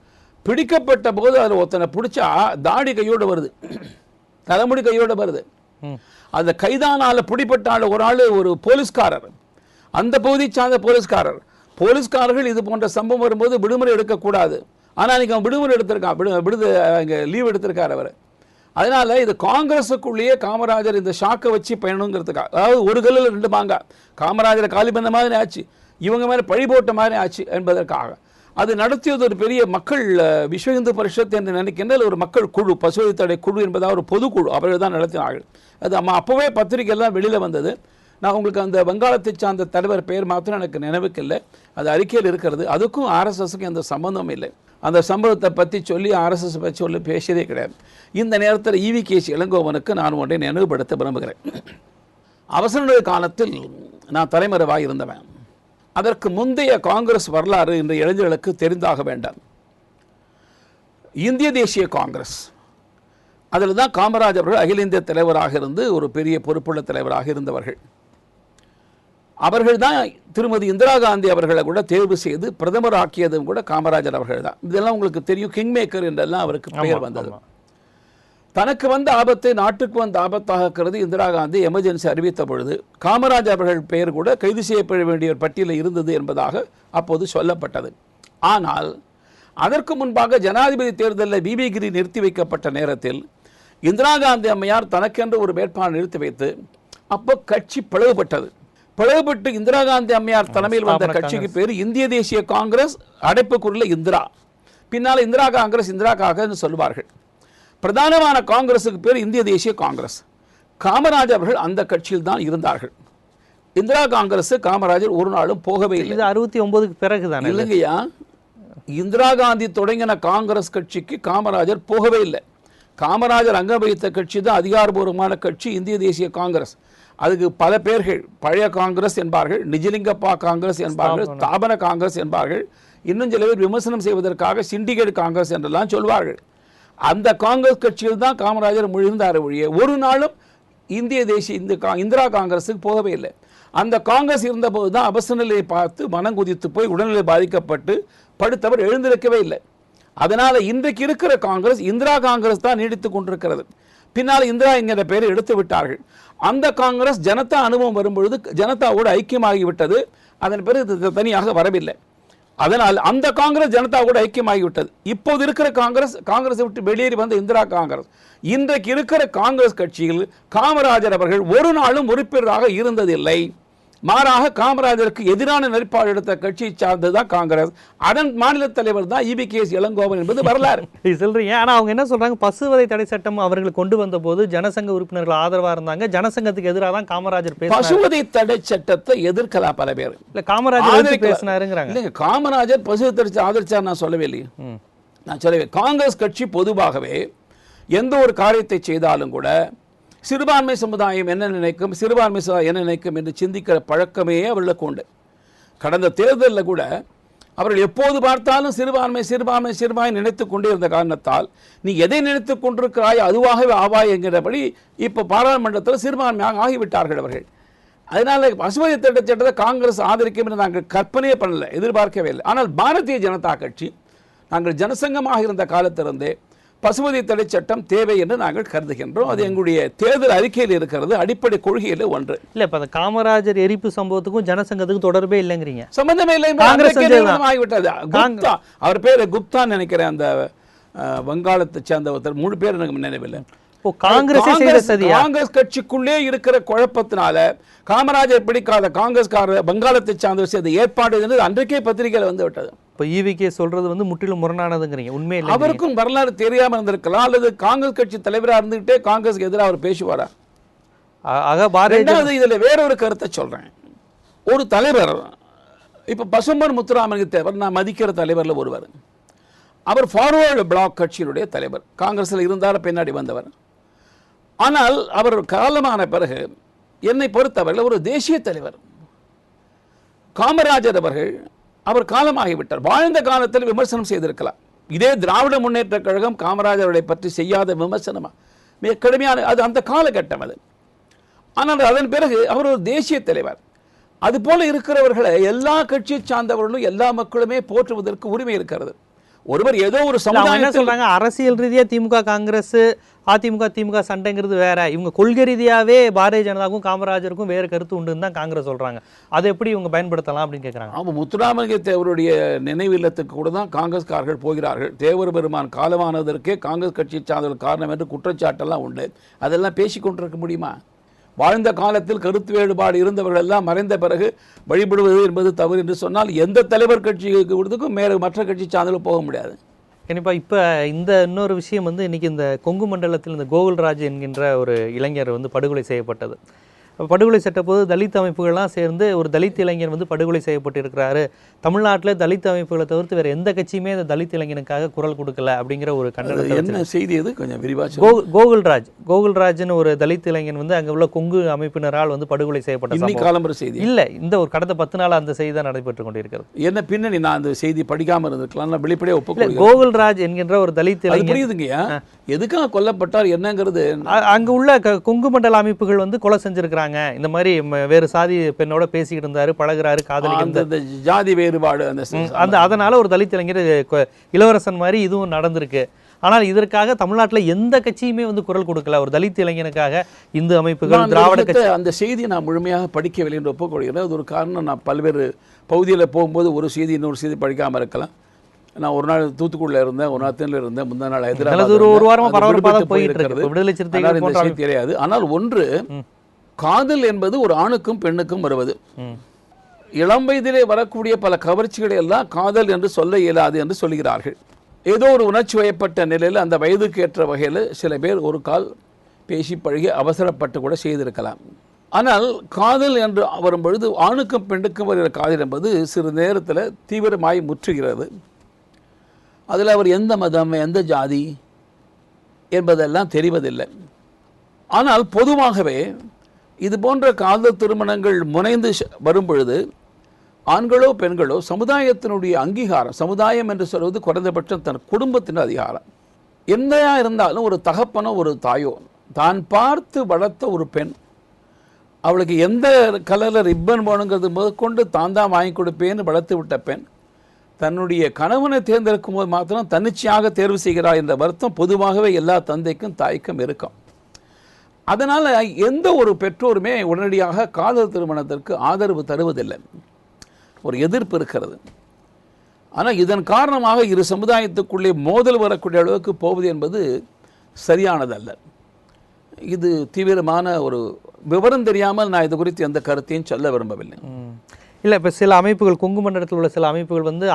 பிடிக்கப்பட்ட போது அதில் ஒருத்தனை பிடிச்சா தாடி கையோடு வருது, தலைமுடி கையோடு வருது. அந்த கைதானால பிடிப்பட்டால் ஒரு ஆள், ஒரு போலீஸ்காரர், அந்த பகுதியை சார்ந்த போலீஸ்காரர்கள் இது போன்ற சம்பவம் வரும்போது விடுமுறை எடுக்கக்கூடாது. ஆனால் இன்றைக்கி அவன் விடுமுறை எடுத்திருக்கான், இங்கே லீவ் எடுத்திருக்கார் அவர். அதனால் இது காங்கிரஸுக்குள்ளேயே காமராஜர் இந்த ஷாக்கை வச்சு பயணங்கிறதுக்காக, அதாவது ஒரு கல்லில் 2 மாங்காய், காமராஜரை காலி பண்ண மாதிரி ஆச்சு, இவங்க மேலே பழி போட்ட மாதிரி ஆச்சு என்பதற்காக அது நடத்தியது ஒரு பெரிய மக்கள் விஸ்வ இந்து பரிஷத் என்று நினைக்கின்ற ஒரு மக்கள் குழு, பசுவதை தடை குழு என்பதாக ஒரு பொதுக்குழு, அவர்கள் தான் நடத்தினார்கள். அது அப்போவே பத்திரிகை எல்லாம் வெளியில் வந்தது. நான் உங்களுக்கு அந்த வங்காளத்தை சார்ந்த தலைவர் பெயர் மாத்திரம் எனக்கு நினைவுக்கு இல்லை, அது அறிக்கையில் இருக்கிறது. அதுக்கும் RSSக்கு எந்த சம்பந்தமும் இல்லை. அந்த சம்பவத்தை பற்றி சொல்லி RSS பற்றி சொல்லி பேசியதே கிடையாது. இந்த நேரத்தில் EVKS இளங்கோவனுக்கு நான் ஒன்றை நினைவுபடுத்த விரும்புகிறேன். அவசர காலத்தில் நான் தலைமறைவாக இருந்தவன். அதற்கு முந்தைய காங்கிரஸ் வரலாறு இந்த இளைஞர்களுக்கு தெரிந்தாக வேண்டாம். இந்திய தேசிய காங்கிரஸ், அதில் தான் காமராஜ் அவர்கள் அகில இந்திய தலைவராக இருந்து ஒரு பெரிய பொறுப்புள்ள தலைவராக இருந்தவர்கள். அவர்கள் தான் திருமதி இந்திரா காந்தி அவர்களை கூட தேர்வு செய்து பிரதமர் ஆக்கியதும் கூட காமராஜர் அவர்கள் தான். இதெல்லாம் உங்களுக்கு தெரியும், கிங் மேக்கர் என்றெல்லாம் அவருக்கு பெயர் வந்தது. தனக்கு வந்த ஆபத்தை நாட்டுக்கு வந்த ஆபத்தாக கருதி இந்திரா காந்தி எமர்ஜென்சி அறிவித்த பொழுது காமராஜ் அவர்கள் பெயர் கூட கைது செய்யப்பட வேண்டிய பட்டியலில் இருந்தது என்பதாக அப்போது சொல்லப்பட்டது. ஆனால் அதற்கு முன்பாக ஜனாதிபதி தேர்தலில் பிபி கிரி நிறுத்தி வைக்கப்பட்ட நேரத்தில் இந்திரா காந்தி அம்மையார் தனக்கென்று ஒரு வேட்பாளர் நிறுத்தி வைத்து அப்போ கட்சி பிளவுபட்டது. பிளவுபட்டு இந்திரா காந்தி அம்மையார் தலைமையில் வந்த கட்சிக்கு பேர் இந்திய தேசிய காங்கிரஸ், அடைப்புக்குறியில் இந்திரா, பின்னால் இந்திரா காங்கிரஸ், இந்திரா காங்கிரஸ் சொல்வார்கள். பிரதானமான காங்கிரஸுக்கு பேர் இந்திய தேசிய காங்கிரஸ். காமராஜர் அவர்கள் அந்த கட்சியில் தான் இருந்தார்கள். இந்திரா காங்கிரஸ் காமராஜர் ஒரு நாளும் போகவே இல்லை. 69க்கு பிறகுதான் இல்லைங்கய்யா, இந்திரா காந்தி தொடங்கின காங்கிரஸ் கட்சிக்கு காமராஜர் போகவே இல்லை. காமராஜர் அங்க வைத்த கட்சி தான் அதிகாரபூர்வமான கட்சி இந்திய தேசிய காங்கிரஸ். அதுக்கு பல பேர்கள், பழைய காங்கிரஸ் என்பார்கள், நிஜலிங்கப்பா காங்கிரஸ் என்பார்கள், ஸ்தாபன காங்கிரஸ் என்பார்கள், இன்னும் சில பேர் விமர்சனம் செய்வதற்காக சிண்டிகேட் காங்கிரஸ் என்றெல்லாம் சொல்வார்கள். அந்த காங்கிரஸ் கட்சியில் தான் காமராஜர் இருந்தார் ஒழிய ஒரு நாளும் இந்திய தேசிய இந்திரா காங்கிரஸுக்கு போகவே இல்லை. அந்த காங்கிரஸ் இருந்தபோது தான் அவசர நிலையை பார்த்து மனம் குதித்து போய் உடல்நிலை பாதிக்கப்பட்டு படுத்தவர் எழுந்திருக்கவே இல்லை. அதனால இன்றைக்கு இருக்கிற காங்கிரஸ் இந்திரா காங்கிரஸ் தான் நீடித்துக் கொண்டிருக்கிறது. பின்னால் இந்திரா என்கிற பெயரை எடுத்து விட்டார்கள். அந்த காங்கிரஸ் ஜனதா அனுபவம் வரும்பொழுது ஜனதாவோடு ஐக்கியமாகிவிட்டது. அதன் பிறகு தனியாக வரவில்லை. அதனால் அந்த காங்கிரஸ் ஜனதாவோடு ஐக்கியமாகிவிட்டது. இப்போது இருக்கிற காங்கிரஸை விட்டு வெளியேறி வந்த இந்திரா காங்கிரஸ். இன்றைக்கு இருக்கிற காங்கிரஸ் கட்சியில் காமராஜர் அவர்கள் ஒரு நாளும் உறுப்பினராக இருந்ததில்லை. மாறாக காமராஜருக்கு எதிரான நிலைப்பாடு எடுத்த கட்சியை சார்ந்ததுதான் காங்கிரஸ். அதன் மாநில தலைவர் தான் EBKS இளங்கோவன் என்பது வரலாறு. சொல்றீங்க. ஆனா அவங்க என்ன சொல்றாங்க, பசுவதை தடை சட்டம் அவர்கள் கொண்டு வந்த போது ஜனசங்க உறுப்பினர்கள் ஆதரவா இருந்தாங்க. ஜனசங்கத்துக்கு எதிராக தான் காமராஜர் பேசினார். பசுவதை தடை சட்டத்தை எதிர்க்கலாம் பல பேர். இல்ல காமராஜர் பேசினாருங்கிறாங்க. இல்லைங்க, காமராஜர் பசுவதை தடை ஆதரிச்சார் நான் சொல்லவே இல்லையே. நான் சொல்லவே காங்கிரஸ் கட்சி பொதுவாகவே எந்த ஒரு காரியத்தை செய்தாலும் கூட சிறுபான்மை சமுதாயம் என்ன நினைக்கும், சிறுபான்மை சமுதாயம் என்ன நினைக்கும் என்று சிந்திக்கிற பழக்கமே அவர்களுக்கு உண்டு. கடந்த தேர்தலில் கூட அவர்கள் எப்போது பார்த்தாலும் சிறுபான்மை சிறுபான்மை சிறுபான்மை நினைத்துக் கொண்டே இருந்த காரணத்தால் நீ எதை நினைத்துக் கொண்டிருக்கிறாய் அதுவாகவே ஆவாய் என்கிறபடி இப்போ பாராளுமன்றத்தில் சிறுபான்மையாக ஆகிவிட்டார்கள் அவர்கள். அதனால பசுவதை தடை சட்டத்தை காங்கிரஸ் ஆதரிக்கும் என்று நாங்கள் கற்பனையே பண்ணல, எதிர்பார்க்கவே இல்லை. ஆனால் பாரதிய ஜனதா கட்சி நாங்கள் ஜனசங்கமாக இருந்த காலத்திலிருந்தே பசுவதை தடை சட்டம் தேவை என்று நாங்கள் கருதுகின்றோம். அது எங்களுடைய தேர்தல் அறிக்கையில் இருக்கிறது, அடிப்படை கொள்கையில் ஒன்று. இல்ல இப்ப காமராஜர் எரிப்பு சம்பவத்துக்கும் ஜனசங்கத்துக்கும் தொடர்பே இல்லைங்கிறீங்க. சம்பந்தமே இல்லை. அவர் பேரு குப்தா நினைக்கிறேன், அந்த வங்காளத்தை சேர்ந்த ஒருத்தர், முழு பேர் எனக்கு நினைவில்லை. காங்கிரஸ் கட்சிக்குள்ளே இருக்கிற குழப்பத்தினால காமராஜர் பிடிக்காத காங்கிரஸ்கார வங்காளத்தை சார்ந்தவர் செய்த ஏற்பாடு அன்றைக்கே பத்திரிகையில் வந்து விட்டது. இப்போ EVK சொல்றது வந்து முற்றிலும் முரணானதுங்கிறீங்க. உண்மையில அவருக்கும் வரலாறு தெரியாம இருந்திருக்கலாம், அல்லது காங்கிரஸ் கட்சி தலைவராக இருந்துகிட்டே காங்கிரஸ்க்கு எதிராக அவர் பேசுவாரா? ரெண்டாவது இதுல வேறொரு கருத்தை சொல்றேன். ஒரு தலைவர், இப்ப பசும்பொன் முத்துராமலிங்க தேவர் நான் மதிக்கிற தலைவர்ல ஒருவர். அவர் ஃபார்வர்டு பிளாக் கட்சியினுடைய தலைவர், காங்கிரஸில் இருந்தார், பின்னாடி வந்தவர். ஆனால் அவர் காலமான பிறகு என்னை பொறுத்தவர்கள் ஒரு தேசிய தலைவர். காமராஜர் அவர்கள் அவர் காலமாகிவிட்டார். வாழ்ந்த காலத்தில் விமர்சனம் செய்திருக்கலாம். இதே திராவிட முன்னேற்ற கழகம் காமராஜரை பற்றி செய்யாத விமர்சனமா? மிக கடுமையான அது அந்த காலகட்டம் அது. ஆனால் அதன் பிறகு அவர் ஒரு தேசிய தலைவர். அது போல இருக்கிறவர்களை எல்லா கட்சியை சார்ந்தவர்களும் எல்லா மக்களுமே போற்றுவதற்கு உரிமை இருக்கிறது. ஒருவர் ஏதோ ஒரு சமுதாயம் சொல்றாங்க, அரசியல் ரீதியா திமுக காங்கிரஸ், அதிமுக திமுக சண்டைங்கிறது வேற, இவங்க கொள்கை ரீதியாவே பாரதிய ஜனதாவுக்கும் காமராஜருக்கும் வேறு கருத்து உண்டுன்னு தான் காங்கிரஸ் சொல்றாங்க. அதை எப்படி இவங்க பயன்படுத்தலாம் அப்படின்னு கேட்கறாங்க. ஆமா, முத்துராமலிங்க தேவருடைய நினைவு இல்லத்துக்கு கூட தான் காங்கிரஸ்காரர்கள் போகிறார்கள். தேவர் பெருமான் காலமானதற்கே காங்கிரஸ் கட்சியை சார்ந்தவர்கள் காரணம் என்று குற்றச்சாட்டெல்லாம் உண்டு. அதெல்லாம் பேசிக்கொண்டிருக்க முடியுமா? வாழ்ந்த காலத்தில் கருத்து வேறுபாடு இருந்தவர்கள் எல்லாம் மறைந்த பிறகு வழிபடுவது என்பது தவறு என்று சொன்னால் எந்த தலைவர் கட்சிக்கு மற்ற கட்சி சார்ந்தவர்கள் போக முடியாது. கண்டிப்பாக. இப்போ இந்த இன்னொரு விஷயம் வந்து இன்றைக்கி இந்த கொங்கு மண்டலத்தில் இந்த கோகுல்ராஜ் என்கின்ற ஒரு இளைஞர் வந்து படுகொலை செய்யப்பட்டது. படுகொலை செய்யப்போது தலித் அமைப்புகள்லாம் சேர்ந்து ஒரு தலித் இளைஞர் வந்து படுகொலை செய்யப்பட்டிருக்கிறாரு. தமிழ்நாட்டில் தலித் அமைப்புகளை தவிர்த்து வேறு எந்த கட்சியுமே இந்த தலித் இளைஞனுக்காக குரல் கொடுக்கல அப்படிங்கிற ஒரு கண்டனம். என்ன செய்தி அது கொஞ்சம் விரிவாக? கோகுல்ராஜ்னு ஒரு தலித் இளைஞன் வந்து அங்கே உள்ள கொங்கு அமைப்பினரால் வந்து படுகொலை செய்யப்பட்ட செய்தி இல்லை, இந்த ஒரு கடந்த 10 நாள் அந்த செய்தி தான் நடைபெற்று கொண்டிருக்கிறது. என்ன பின்னணி? நான் அந்த செய்தி படிக்காமல் இருந்திருக்கலாம், வெளிப்படையாக ஒப்புக்கொள்ள. கோகுல்ராஜ் என்கின்ற ஒரு தலித் இளைஞர் புரியுதுங்கய்யா, எதுக்காக கொல்லப்பட்டார் என்னங்கிறது அங்கே உள்ள கொங்கு மண்டல அமைப்புகள் வந்து கொலை செஞ்சிருக்கிறாங்க. இந்த மாதிரி வேறு சாதி பெண்ணோட பேசிக்கிட்டு இருந்தாரு, பழகுறாரு, காதலிக்கிறாரு, ஜாதி வேறுபாடு அந்த அதனால ஒரு தலித் இளைஞர் இளவரசன் மாதிரி இதுவும் நடந்திருக்கு. ஆனால் இதற்காக தமிழ்நாட்டில் எந்த கட்சியுமே வந்து குரல் கொடுக்கல. ஒரு தலித் இளைஞனுக்காக இந்து அமைப்புகள், திராவிட கட்சி. அந்த செய்தியை நான் முழுமையாக படிக்கவில்லை என்று ஒப்புக்கொள்கிறேன். அது ஒரு காரணம். நான் பல்வேறு பகுதியில் போகும்போது ஒரு செய்தி இன்னொரு செய்தி படிக்காமல் இருக்கலாம். நான் ஒரு நாள் தூத்துக்குடியில் இருந்தேன், ஒரு நாள் தேனியில் இருந்தேன், முந்தா நாள் அது ஒரு வாரமா பரபரப்பாக போயிட்டு இருக்கு. விடுதலை சிறுத்தைகள் இந்த விஷயம் தெரியாது. ஆனால் ஒன்று, காதல் என்பது ஒரு ஆணுக்கும் பெண்ணுக்கும் வருவது. இளம் வயதிலே வரக்கூடிய பல கவர்ச்சிகளை எல்லாம் காதல் என்று சொல்ல இயலாது என்று சொல்கிறார்கள். ஏதோ ஒரு உணர்ச்சி வயப்பட்ட நிலையில் அந்த வயதுக்கு ஏற்ற வகையில் சில பேர் ஒரு கால் பேசி பழகி அவசரப்பட்டு கூட செய்திருக்கலாம். ஆனால் காதல் என்று வரும்பொழுது ஆணுக்கும் பெண்ணுக்கும் வருகிற காதல் என்பது சிறு நேரத்தில் தீவிரமாய் முற்றுகிறது. அதில் அவர் எந்த மதம், எந்த ஜாதி என்பதெல்லாம் தெரிவதில்லை. ஆனால் பொதுவாகவே இது போன்ற காதல் திருமணங்கள் முனைந்து வரும் பொழுது ஆண்களோ பெண்களோ சமுதாயத்தினுடைய அங்கீகாரம், சமுதாயம் என்று சொல்வது குறைந்தபட்சம் தன் குடும்பத்தின் அதிகாரம். என்னையா இருந்தாலும் ஒரு தகப்பனோ ஒரு தாயோ தான் பார்த்து வளர்த்த ஒரு பெண், அவளுக்கு எந்த கலரில் ரிப்பன் வேணுங்கிறது முதற்கொண்டு தான் தான் வாங்கி கொடுப்பேன்னு வளர்த்து விட்ட பெண் தன்னுடைய கணவனை தேர்ந்தெடுக்கும் போது மாத்திரம் தன்னிச்சையாக தேர்வு செய்கிறார் என்ற வருத்தம் பொதுவாகவே எல்லா தந்தைக்கும் தாய்க்கும் இருக்கும். அதனால் எந்த ஒரு பெற்றோருமே உடனடியாக காதல் திருமணத்திற்கு ஆதரவு தருவதில்லை, ஒரு எதிர்ப்பு இருக்கிறது. ஆனால் இதன் காரணமாக இரு சமுதாயத்துக்குள்ளே மோதல் வரக்கூடிய அளவுக்கு போவது என்பது சரியானதல்ல. இது தீவிரமான ஒரு விவரம் தெரியாமல் நான் இது குறித்து எந்த கருத்தையும் சொல்ல விரும்பவில்லை. இல்லை, இப்போ சில அமைப்புகள், கொங்கு மண்டலத்தில் உள்ள சில அமைப்புகள் வந்து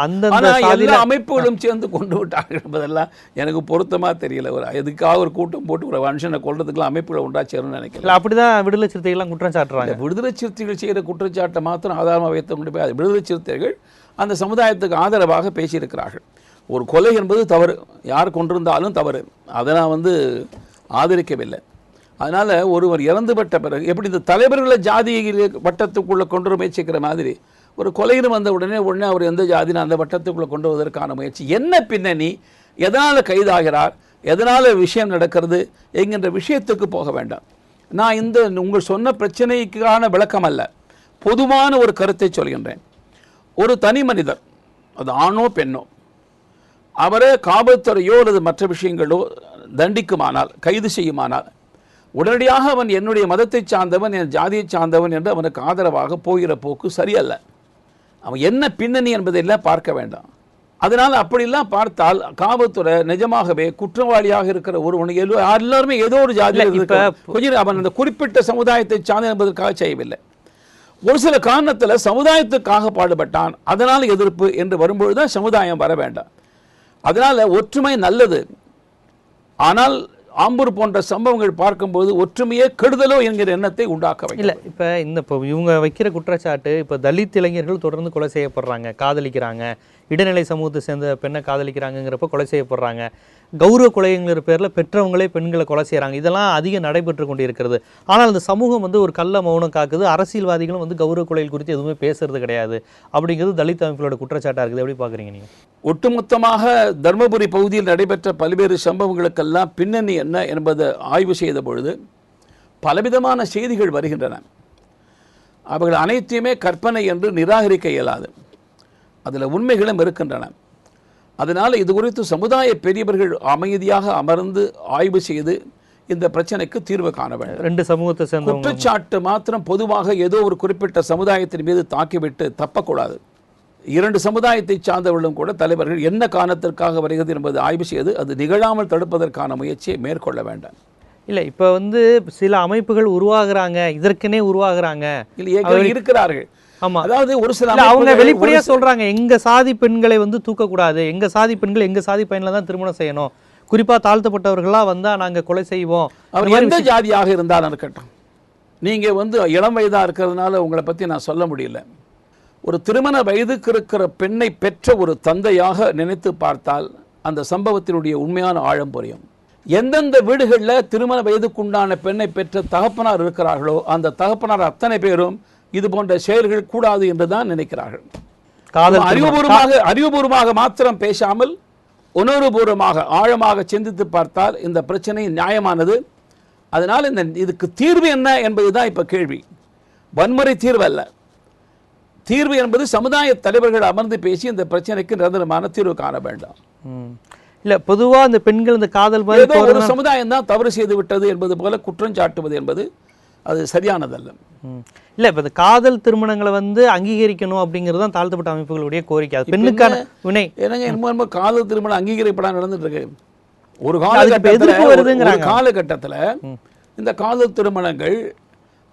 எல்லா அமைப்புகளும் சேர்ந்து கொண்டு விட்டார்கள் என்பதெல்லாம் எனக்கு பொருத்தமாக தெரியல. ஒரு எதுக்காக ஒரு கூட்டம் போட்டு ஒரு மனுஷனை கொள்றதுக்குலாம் அமைப்புகளை உண்டா சேரும்னு நினைக்கிறேன். அப்படிதான் விடுதலை சிறுத்தைகள்லாம் குற்றம் சாட்டுறாங்க. விடுதலை சிறுத்தைகள் செய்கிற குற்றச்சாட்டை மாத்திரம் ஆதாரமாக வைத்து கொண்டு போய் விடுதலை சிறுத்தைகள் அந்த சமுதாயத்துக்கு ஆதரவாக பேசியிருக்கிறார்கள். ஒரு கொலை என்பது தவறு, யார் கொண்டிருந்தாலும் தவறு, அதை நான் ஆதரிக்கவில்லை. அதனால் ஒருவர் இறந்துபட்ட பிறகு எப்படி இந்த தலைவர்களை ஜாதி வட்டத்துக்குள்ளே கொண்டு முயற்சிக்கிற மாதிரி ஒரு கொலைன்னு வந்த உடனே அவர் எந்த ஜாதின்னு அந்த வட்டத்துக்குள்ளே கொண்டு வருவதற்கான முயற்சி என்ன, பின்னணி, எதனால் கைதாகிறார், எதனால் விஷயம் நடக்கிறது என்கின்ற விஷயத்துக்கு போக வேண்டாம். நான் உங்கள் சொன்ன பிரச்சனைக்கான விளக்கம் அல்ல, பொதுவான ஒரு கருத்தை சொல்கின்றேன். ஒரு தனி மனிதர், அது ஆணோ பெண்ணோ, அவரை காவல்துறையோ அல்லது மற்ற விஷயங்களோ தண்டிக்குமானால், கைது செய்யுமானால், உடனடியாக அவன் என்னுடைய மதத்தை சார்ந்தவன், என் ஜாதியை சார்ந்தவன் என்று அவனுக்கு ஆதரவாக போகிற போக்கு சரியல்ல. அவன் என்ன பின்னணி என்பதையெல்லாம் பார்க்க வேண்டாம். அதனால் அப்படிலாம் பார்த்தால் காவல்துறை நிஜமாகவே குற்றவாளியாக இருக்கிற ஒருவனை எல்லாருமே ஏதோ ஒரு ஜாதியில் கொஞ்சம் அவன் அந்த குறிப்பிட்ட சமுதாயத்தை சார்ந்த என்பதற்காக செய்யவில்லை. ஒரு சில காரணத்தில் சமுதாயத்துக்காக பாடுபட்டான், அதனால் எதிர்ப்பு என்று வரும்பொழுதுதான் சமுதாயம் வர வேண்டாம். அதனால் ஒற்றுமை நல்லது. ஆனால் ஆம்பூர் போன்ற சம்பவங்கள் பார்க்கும்போது ஒற்றுமையே கெடுதலோ என்கிற எண்ணத்தை உண்டாக்க இல்லை. இப்போ இவங்க வைக்கிற குற்றச்சாட்டு, இப்போ தலித் இளைஞர்கள் தொடர்ந்து கொலை செய்யப்படுறாங்க, காதலிக்கிறாங்க, இடைநிலை சமூகத்தை சேர்ந்த பெண்ணை காதலிக்கிறாங்கிறப்ப கொலை செய்யப்படுறாங்க, கௌரவ கொலைங்கிற பேரில் பெற்றவங்களே பெண்களை கொலை செய்கிறாங்க, இதெல்லாம் அதிகம் நடைபெற்று கொண்டு இருக்கிறது. ஆனால் அந்த சமூகம் ஒரு கள்ள மௌனம் காக்குது, அரசியல்வாதிகளும் கௌரவ கொலைகள் குறித்து எதுவுமே பேசுறது கிடையாது அப்படிங்கிறது தலித் அமைப்புகளோட குற்றச்சாட்டாக இருக்குது. எப்படி பார்க்குறீங்க நீங்கள்? ஒட்டுமொத்தமாக தர்மபுரி பகுதியில் நடைபெற்ற பல்வேறு சம்பவங்களுக்கெல்லாம் பின்னணி என்ன என்பதை ஆய்வு செய்த பொழுது பலவிதமான செய்திகள் வருகின்றன. அவர்கள் அனைத்தையுமே கற்பனை என்று நிராகரிக்க இயலாது, அதில் உண்மைகளும் இருக்கின்றன. அதனால் இது குறித்து சமுதாய பெரியவர்கள் அமைதியாக அமர்ந்து ஆய்வு செய்து இந்த பிரச்சனைக்கு தீர்வு காண வேண்டும். ரெண்டு சமூகத்தை சேர்ந்த குற்றச்சாட்டு மாத்திரம் பொதுவாக ஏதோ ஒரு குறிப்பிட்ட சமுதாயத்தின் மீது தாக்கிவிட்டு தப்பக்கூடாது. இரண்டு சமுதாயத்தை சார்ந்தவர்களும் கூட தலைவர்கள் என்ன காரணத்திற்காக வருகிறது என்பது ஆய்வு செய்து அது நிகழாமல் தடுப்பதற்கான முயற்சியை மேற்கொள்ள வேண்டாம். இல்லை, இப்போ சில அமைப்புகள் உருவாகிறாங்க, இதற்கனே உருவாகிறாங்க, இருக்கிறார்கள். ஆமா, அதாவது ஒரு சில அவங்க வெளிப்படையா சொல்றாங்க, எங்க சாதி பெண்களை தூக்கக்கூடாது, எங்க சாதி பெண்கள் எங்க சாதி பையன்ல தான் திருமணம் செய்யணும், குறிப்பா தாழ்த்தப்பட்டவர்களா வந்தா நாங்க கொலை செய்வோம். அவர் எந்த ஜாதியாக இருந்தாலும் இருக்கட்டும், நீங்க இளம் வயதா இருக்கிறதுனால உங்களை பத்தி நான் சொல்ல முடியல. ஒரு திருமண வயதுக்கு இருக்கிற பெண்ணை பெற்ற ஒரு தந்தையாக நினைத்து பார்த்தால் அந்த சம்பவத்தினுடைய உண்மையான ஆழம் புரியும். எந்தெந்த வீடுகளில் திருமண வயதுக்குண்டான பெண்ணை பெற்ற தகப்பனார் இருக்கிறார்களோ அந்த தகப்பனார் அத்தனை பேரும் இது போன்ற செயல்கள் கூடாது என்றுதான் நினைக்கிறார்கள். அறிவுபூர்வமாக மாத்திரம் பேசாமல் உணர்வுபூர்வமாக ஆழமாக சிந்தித்து பார்த்தால் இந்த பிரச்சனை நியாயமானது. அதனால் இதுக்கு தீர்வு என்ன என்பதுதான் இப்ப கேள்வி. வன்முறை தீர்வு அல்ல, தீர்வு என்பது சமுதாய தலைவர்கள் அமர்ந்து பேசி இந்த பிரச்சனைக்கு நிரந்தரமான தீர்வு காண வேண்டாம். இல்ல, பொதுவா இந்த பெண்கள் இந்த காதல் ஒரு சமுதாயம் தான் தவறு செய்து விட்டது என்பது போல குற்றம் சாட்டுவது என்பது அது சரியானதல்ல. இல்ல இப்ப இந்த காதல் திருமணங்களை வந்து அங்கீகரிக்கணும் அப்படிங்கிறது தான் தாழ்த்தப்பட்ட அமைப்புகளுடைய கோரிக்கை. அது பெண்ணுக்கான வினை. ஏன்னாங்க என்னமோ காதல் திருமணம் அங்கீகரிப்படா நடந்துட்டு இருக்கு. ஒரு காலகட்டத்தில் இந்த காதல் திருமணங்கள்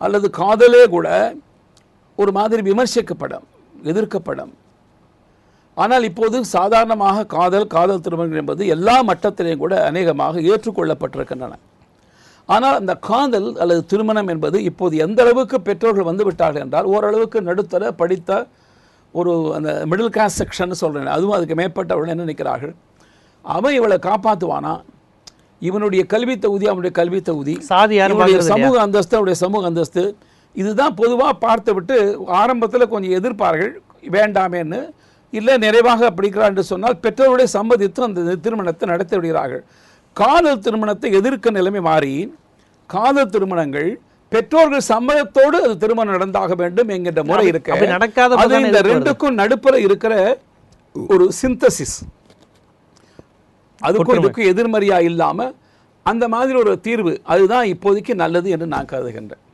அல்லது காதலே கூட ஒரு மாதிரி விமர்சிக்கப்படும், எதிர்க்கப்படும். ஆனால் இப்போது சாதாரணமாக காதல் திருமணங்கள் என்பது எல்லா மட்டத்திலையும் கூட அநேகமாக ஏற்றுக்கொள்ளப்பட்டிருக்கின்றன. ஆனால் அந்த காதல் அல்லது திருமணம் என்பது இப்போது எந்த அளவுக்கு பெற்றோர்கள் வந்து விட்டார்கள் என்றால், ஓரளவுக்கு நடுத்தர படித்த ஒரு அந்த மிடில் கிளாஸ் செக்ஷன் சொல்கிறேன், அதுவும் அதுக்கு மேற்பட்டவர்கள் என்ன நினைக்கிறார்கள், அவன் இவளை காப்பாற்றுவானா, இவனுடைய கல்வி தகுதி அவனுடைய கல்வி தகுதி, சமூக அந்தஸ்து அவனுடைய சமூக அந்தஸ்து, இதுதான் பொதுவாக பார்த்து விட்டு ஆரம்பத்தில் கொஞ்சம் எதிர்ப்பார்கள் வேண்டாமேன்னு. இல்லை நிறைவாக அப்படிக்கிறார் என்று சொன்னால் பெற்றோருடைய சம்மதித்து அந்த திருமணத்தை நடத்தி விடுகிறார்கள். காதல் திருமணத்தை எதிர்க்க நிலைமை மாறி காதல் திருமணங்கள் பெற்றோர்கள் சம்மதத்தோடு அது திருமணம் நடந்தாக வேண்டும் என்கின்ற முறை இருக்கு. அது இந்த ரெண்டுக்கும் நடுப்புற இருக்கிற ஒரு சிந்தசிஸ், அதுக்கும் இதுக்கும் எதிர்மறையா இல்லாம அந்த மாதிரி ஒரு தீர்வு அதுதான் இப்போதைக்கு நல்லது என்று நான் கருதுகின்றேன்.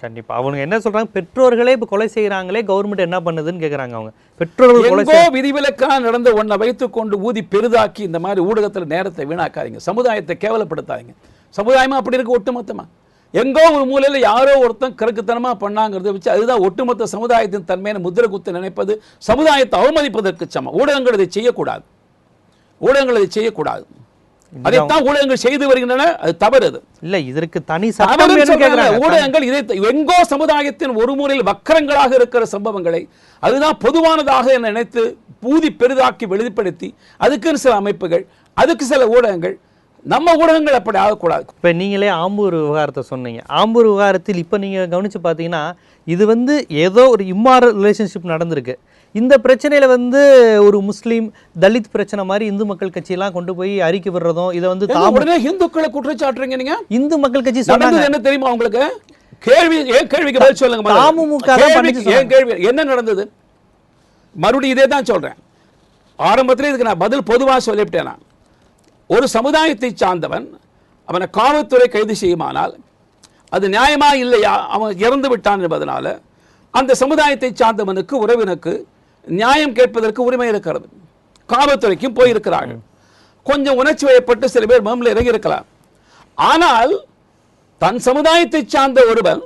கண்டிப்பா. அவங்க என்ன சொல்றாங்க, பெற்றோர்களே இப்ப கொலை செய்யறாங்களே, கவர்மெண்ட் என்ன பண்ணுதுன்னு கேக்குறாங்க. அவங்க பெற்றோர்கள் விதிவிலக்காக நடந்த ஒன்றை வைத்துக் கொண்டு ஊதி பெரிதாக்கி இந்த மாதிரி ஊடகத்துல நேரத்தை வீணாக்காதீங்க, சமுதாயத்தை கேவலப்படுத்தாதீங்க. சமுதாயமா அப்படி இருக்கு ஒட்டுமொத்தமா. எங்கோ ஒரு மூலையில யாரோ ஒருத்தன் கருக்குத்தனமா பண்ணாங்கிறத வச்சு அதுதான் ஒட்டுமொத்த சமுதாயத்தின் தன்மையை முத்திரை குத்து நினைப்பது சமுதாயத்தை அவமதிப்பதற்கு சமம். ஊடகங்கள் இதை செய்யக்கூடாது, ஊடகங்கள் இதை செய்யக்கூடாது. அதைத்தான் ஊடகங்கள் செய்து வருகின்றன, அது தவறு. இல்ல இதற்கு தனி ஊடகங்கள் இதை எங்கோ சமுதாயத்தின் ஒரு முறையில் வக்கரங்களாக இருக்கிற சம்பவங்களை அதுதான் பொதுவானதாக நினைத்து பூதி பெரிதாக்கி வெளிப்படுத்தி அதுக்குன்னு சில அமைப்புகள், அதுக்கு சில ஊடகங்கள், நம்ம ஊடகங்கள் அப்படி ஆகக்கூடாது. இப்போ நீங்களே ஆம்பூர் விவகாரத்தை சொன்னீங்க. ஆம்பூர் விவகாரத்தில் இப்போ நீங்கள் கவனித்து பார்த்தீங்கன்னா இது வந்து ஏதோ ஒரு இம்மாரல் ரிலேஷன்ஷிப் நடந்திருக்கு. இந்த பிரச்சனையில வந்து ஒரு முஸ்லீம் தலித் பிரச்சனை மாதிரி இந்து மக்கள் கட்சியெல்லாம் கொண்டு போய் அறிக்கை விடுறதும் இதை வந்து உடனே இந்துக்களை குற்றச்சாட்டுறீங்க. நீங்க இந்து மக்கள் கட்சி சொன்னாங்க என்ன தெரியுமா உங்களுக்கு? கேள்விக்கு பதில் சொல்லுங்க. என்ன நடந்தது? மறுபடியும் இதே தான் சொல்றேன். ஆரம்பத்தில் இதுக்கு நான் பதில் பொதுவாக சொல்லிவிட்டேன். நான் ஒரு சமுதாயத்தை சார்ந்தவன் அவனை காவல்துறை கைது செய்யுமானால் அது நியாயமா இல்லையா, அவன் இறந்து விட்டான் என்பதனால அந்த சமுதாயத்தை சார்ந்தவனுக்கு உறவினருக்கு நியாயம் கேட்பதற்கு உரிமை இருக்கிறது. காவல்துறைக்கும் போயிருக்கிறார்கள். கொஞ்சம் உணர்ச்சி வயப்பட்டு சில பேர் மம்ல இறங்கி இருக்கலாம். ஆனால் தன் சமுதாயத்தை சார்ந்த ஒருவன்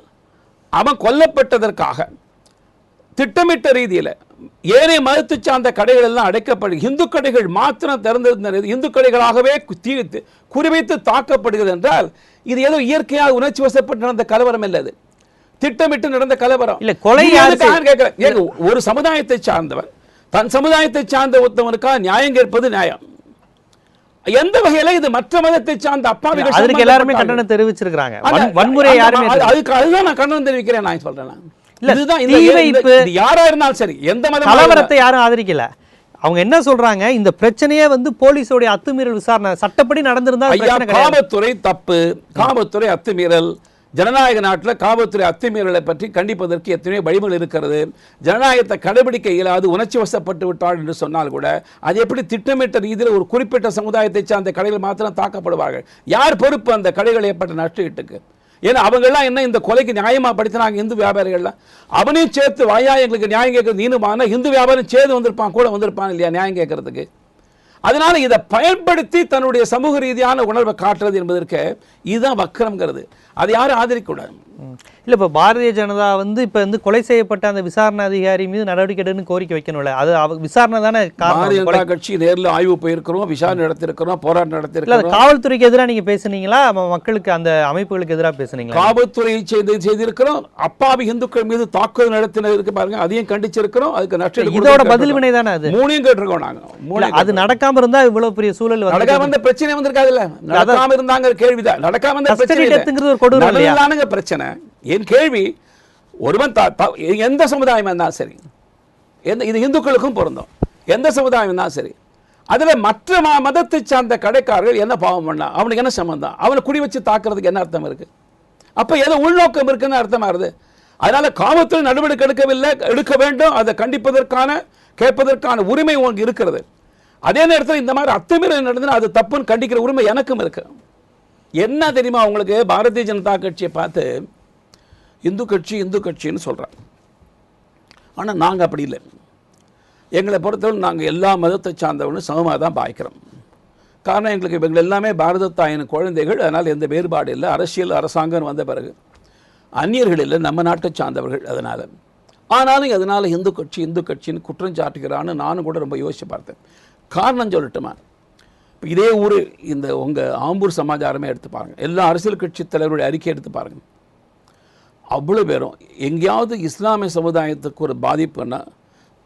அவன் கொல்லப்பட்டதற்காக திட்டமிட்ட ரீதியில் ஏனைய மதத்தை சார்ந்த கடைகள் எல்லாம் அடைக்கப்படு, இந்து கடைகள் மாத்திரம் திறந்திருந்த இந்து கடைகளாகவே குறிவைத்து தாக்கப்படுகிறது என்றால் இது ஏதோ இயற்கையாக உணர்ச்சி வசப்பட்டு நடந்த கலவரம் இல்லது, திட்டமிட்டு நடந்த கலவரம் இல்ல. கொலை ஒரு சமுதாயத்தை சார்ந்தவன் தன் சமுதாயத்தை சார்ந்த ஒருத்தவனுக்காக நியாயம் கேட்பது நியாயம். எந்த வகையில இது மற்ற மதத்தை சார்ந்த அப்பாவிகள் அதுக்கு எல்லாருமே கண்டனம் தெரிவிச்சிருக்காங்க. வன்முறை யாருமே அதுதான் நான் கண்டனம் தெரிவிக்கிறேன். நான் சொல்றேன் யாரா இருந்தாலும் சரி எந்த மத கலவரத்தை யாரும் ஆதரிக்கல. அவங்க என்ன சொல்றாங்க, இந்த பிரச்சனையே வந்து போலீஸோட அத்துமீறல் விசாரணை சட்டப்படி நடந்திருந்தா காவல்துறை தப்பு, காவல்துறை அத்துமீறல். ஜனநாயக நாட்டில் காவல்துறை அத்துமீறலை பற்றி கண்டிப்பதற்கு எத்தனையோ வழிமுறை இருக்கிறது. ஜனநாயகத்தை கடைபிடிக்க இயலாது உணர்ச்சி வசப்பட்டு விட்டாள் என்று சொன்னால் கூட அது எப்படி திட்டமிட்ட ரீதியில் ஒரு குறிப்பிட்ட சமுதாயத்தை சார்ந்த கடைகள் மாத்திரம் தாக்கப்படுவார்கள்? யார் பொறுப்பு அந்த கடைகள் ஏற்பட்ட நஷ்டீட்டுக்கு? ஏன்னா அவங்கெல்லாம் என்ன இந்த கொலைக்கு நியாயமா படுத்தினாங்க இந்து வியாபாரிகள்லாம். அவனையும் சேர்த்து வாயா எங்களுக்கு நியாயம் கேட்கறது நீனுமான இந்து வியாபாரம் சேர்ந்து வந்திருப்பான், கூட வந்திருப்பான் இல்லையா நியாயம் கேட்கறதுக்கு. அதனால இதை பயன்படுத்தி தன்னுடைய சமூக ரீதியான உணர்வை காட்டுறது என்பதற்கு இதுதான் வக்கரம்ங்கிறது. அது யாரும் ஆதரிக்கூடாது. இல்லை இப்போ பாரதிய ஜனதா வந்து இப்போ வந்து கொலை செய்யப்பட்ட அந்த விசாரணை அதிகாரி மீது நடவடிக்கை எடுன்னு கோரிக்கை வைக்கணும்ல, அது விசாரணை தானே. பாரதிய ஜனதா கட்சி நேரில் ஆய்வு போயிருக்கிறோம், விசாரணை நடத்திருக்கிறோம், போராட்டம் நடத்திருக்கிறோம். காவல்துறைக்கு எதிராக நீங்க பேசுனீங்களா, மக்களுக்கு அந்த அமைப்புகளுக்கு எதிராக பேசுனீங்களா? காவல்துறையை செய்திருக்கிறோம். அப்பாவி இந்துக்கள் மீது தாக்குதல் நடத்தினதுக்கு பாருங்க, அதையும் கண்டிச்சிருக்கிறோம். அதுக்கு நஷ்டம் இதோட பதில் வினை தானே அது. மூணையும் கேட்டிருக்கோம் நாங்க. அது நடக்காம இருந்தா இவ்வளவு பெரிய சூழல் நடக்காம இருந்த பிரச்சனை வந்திருக்காதுல்ல. நடக்காம இருந்தாங்க கேள்விதான். நடக்காம இருந்த பிரச்சனை பிரச்சனை. என் கேள்வி, ஒருவன் எந்த சமுதாயம் இருந்தாலும் சரி, இது இந்துக்களுக்கும் பொருந்தும், எந்த சமுதாயம் இருந்தாலும் சரி, அதுல மற்ற மதத்தை சார்ந்த கடைக்காரர்கள் என்ன பாவம் பண்ணா அவனுக்கு என்ன சம்பந்தம்? அவனை குடி வச்சு தாக்குறதுக்கு என்ன அர்த்தம் இருக்கு? அப்ப ஏதோ உள்நோக்கம் இருக்குன்னு அர்த்தமா இருது. அதனால காவல்துறை நடவடிக்கை எடுக்கவில்லை, எடுக்க வேண்டும். அதை கண்டிப்பதற்கான கேட்பதற்கான உரிமை உங்களுக்கு இருக்கிறது. அதே நேரத்தில் இந்த மாதிரி அத்துமீறல் நடந்ததுன்னா அது தப்புன்னு கண்டிக்கிற உரிமை எனக்கும் இருக்கு. என்ன தெரியுமா உங்களுக்கு, பாரதிய ஜனதா கட்சியை பார்த்து இந்து கட்சின்னு சொல்கிறாங்க. ஆனால் நாங்கள் அப்படி இல்லை. எங்களை பொறுத்தவரை நாங்கள் எல்லா மதத்தை சார்ந்தவங்களும் சமமாக தான் பாய்க்கிறோம். காரணம் எங்களுக்கு இவங்க எல்லாமே பாரத தாயின் குழந்தைகள். அதனால் எந்த வேறுபாடு இல்லை. அரசியல் அரசாங்கம் வந்த பிறகு அந்நியர்கள் இல்லை, நம்ம நாட்டை சார்ந்தவர்கள். அதனால் ஆனாலும் அதனால் இந்து கட்சின்னு குற்றம் சாட்டுகிறான்னு நானும் கூட ரொம்ப யோசித்து பார்த்தேன். காரணம் சொல்லட்டுமா? இப்போ இதே ஊர் இந்த உங்கள் ஆம்பூர் சமாச்சாரமே எடுத்து பாருங்கள். எல்லா அரசியல் கட்சி தலைவருடைய அறிக்கை எடுத்து பாருங்கள். அவ்வளோ பேரும் எங்கேயாவது இஸ்லாமிய சமுதாயத்துக்கு ஒரு பாதிப்புன்னா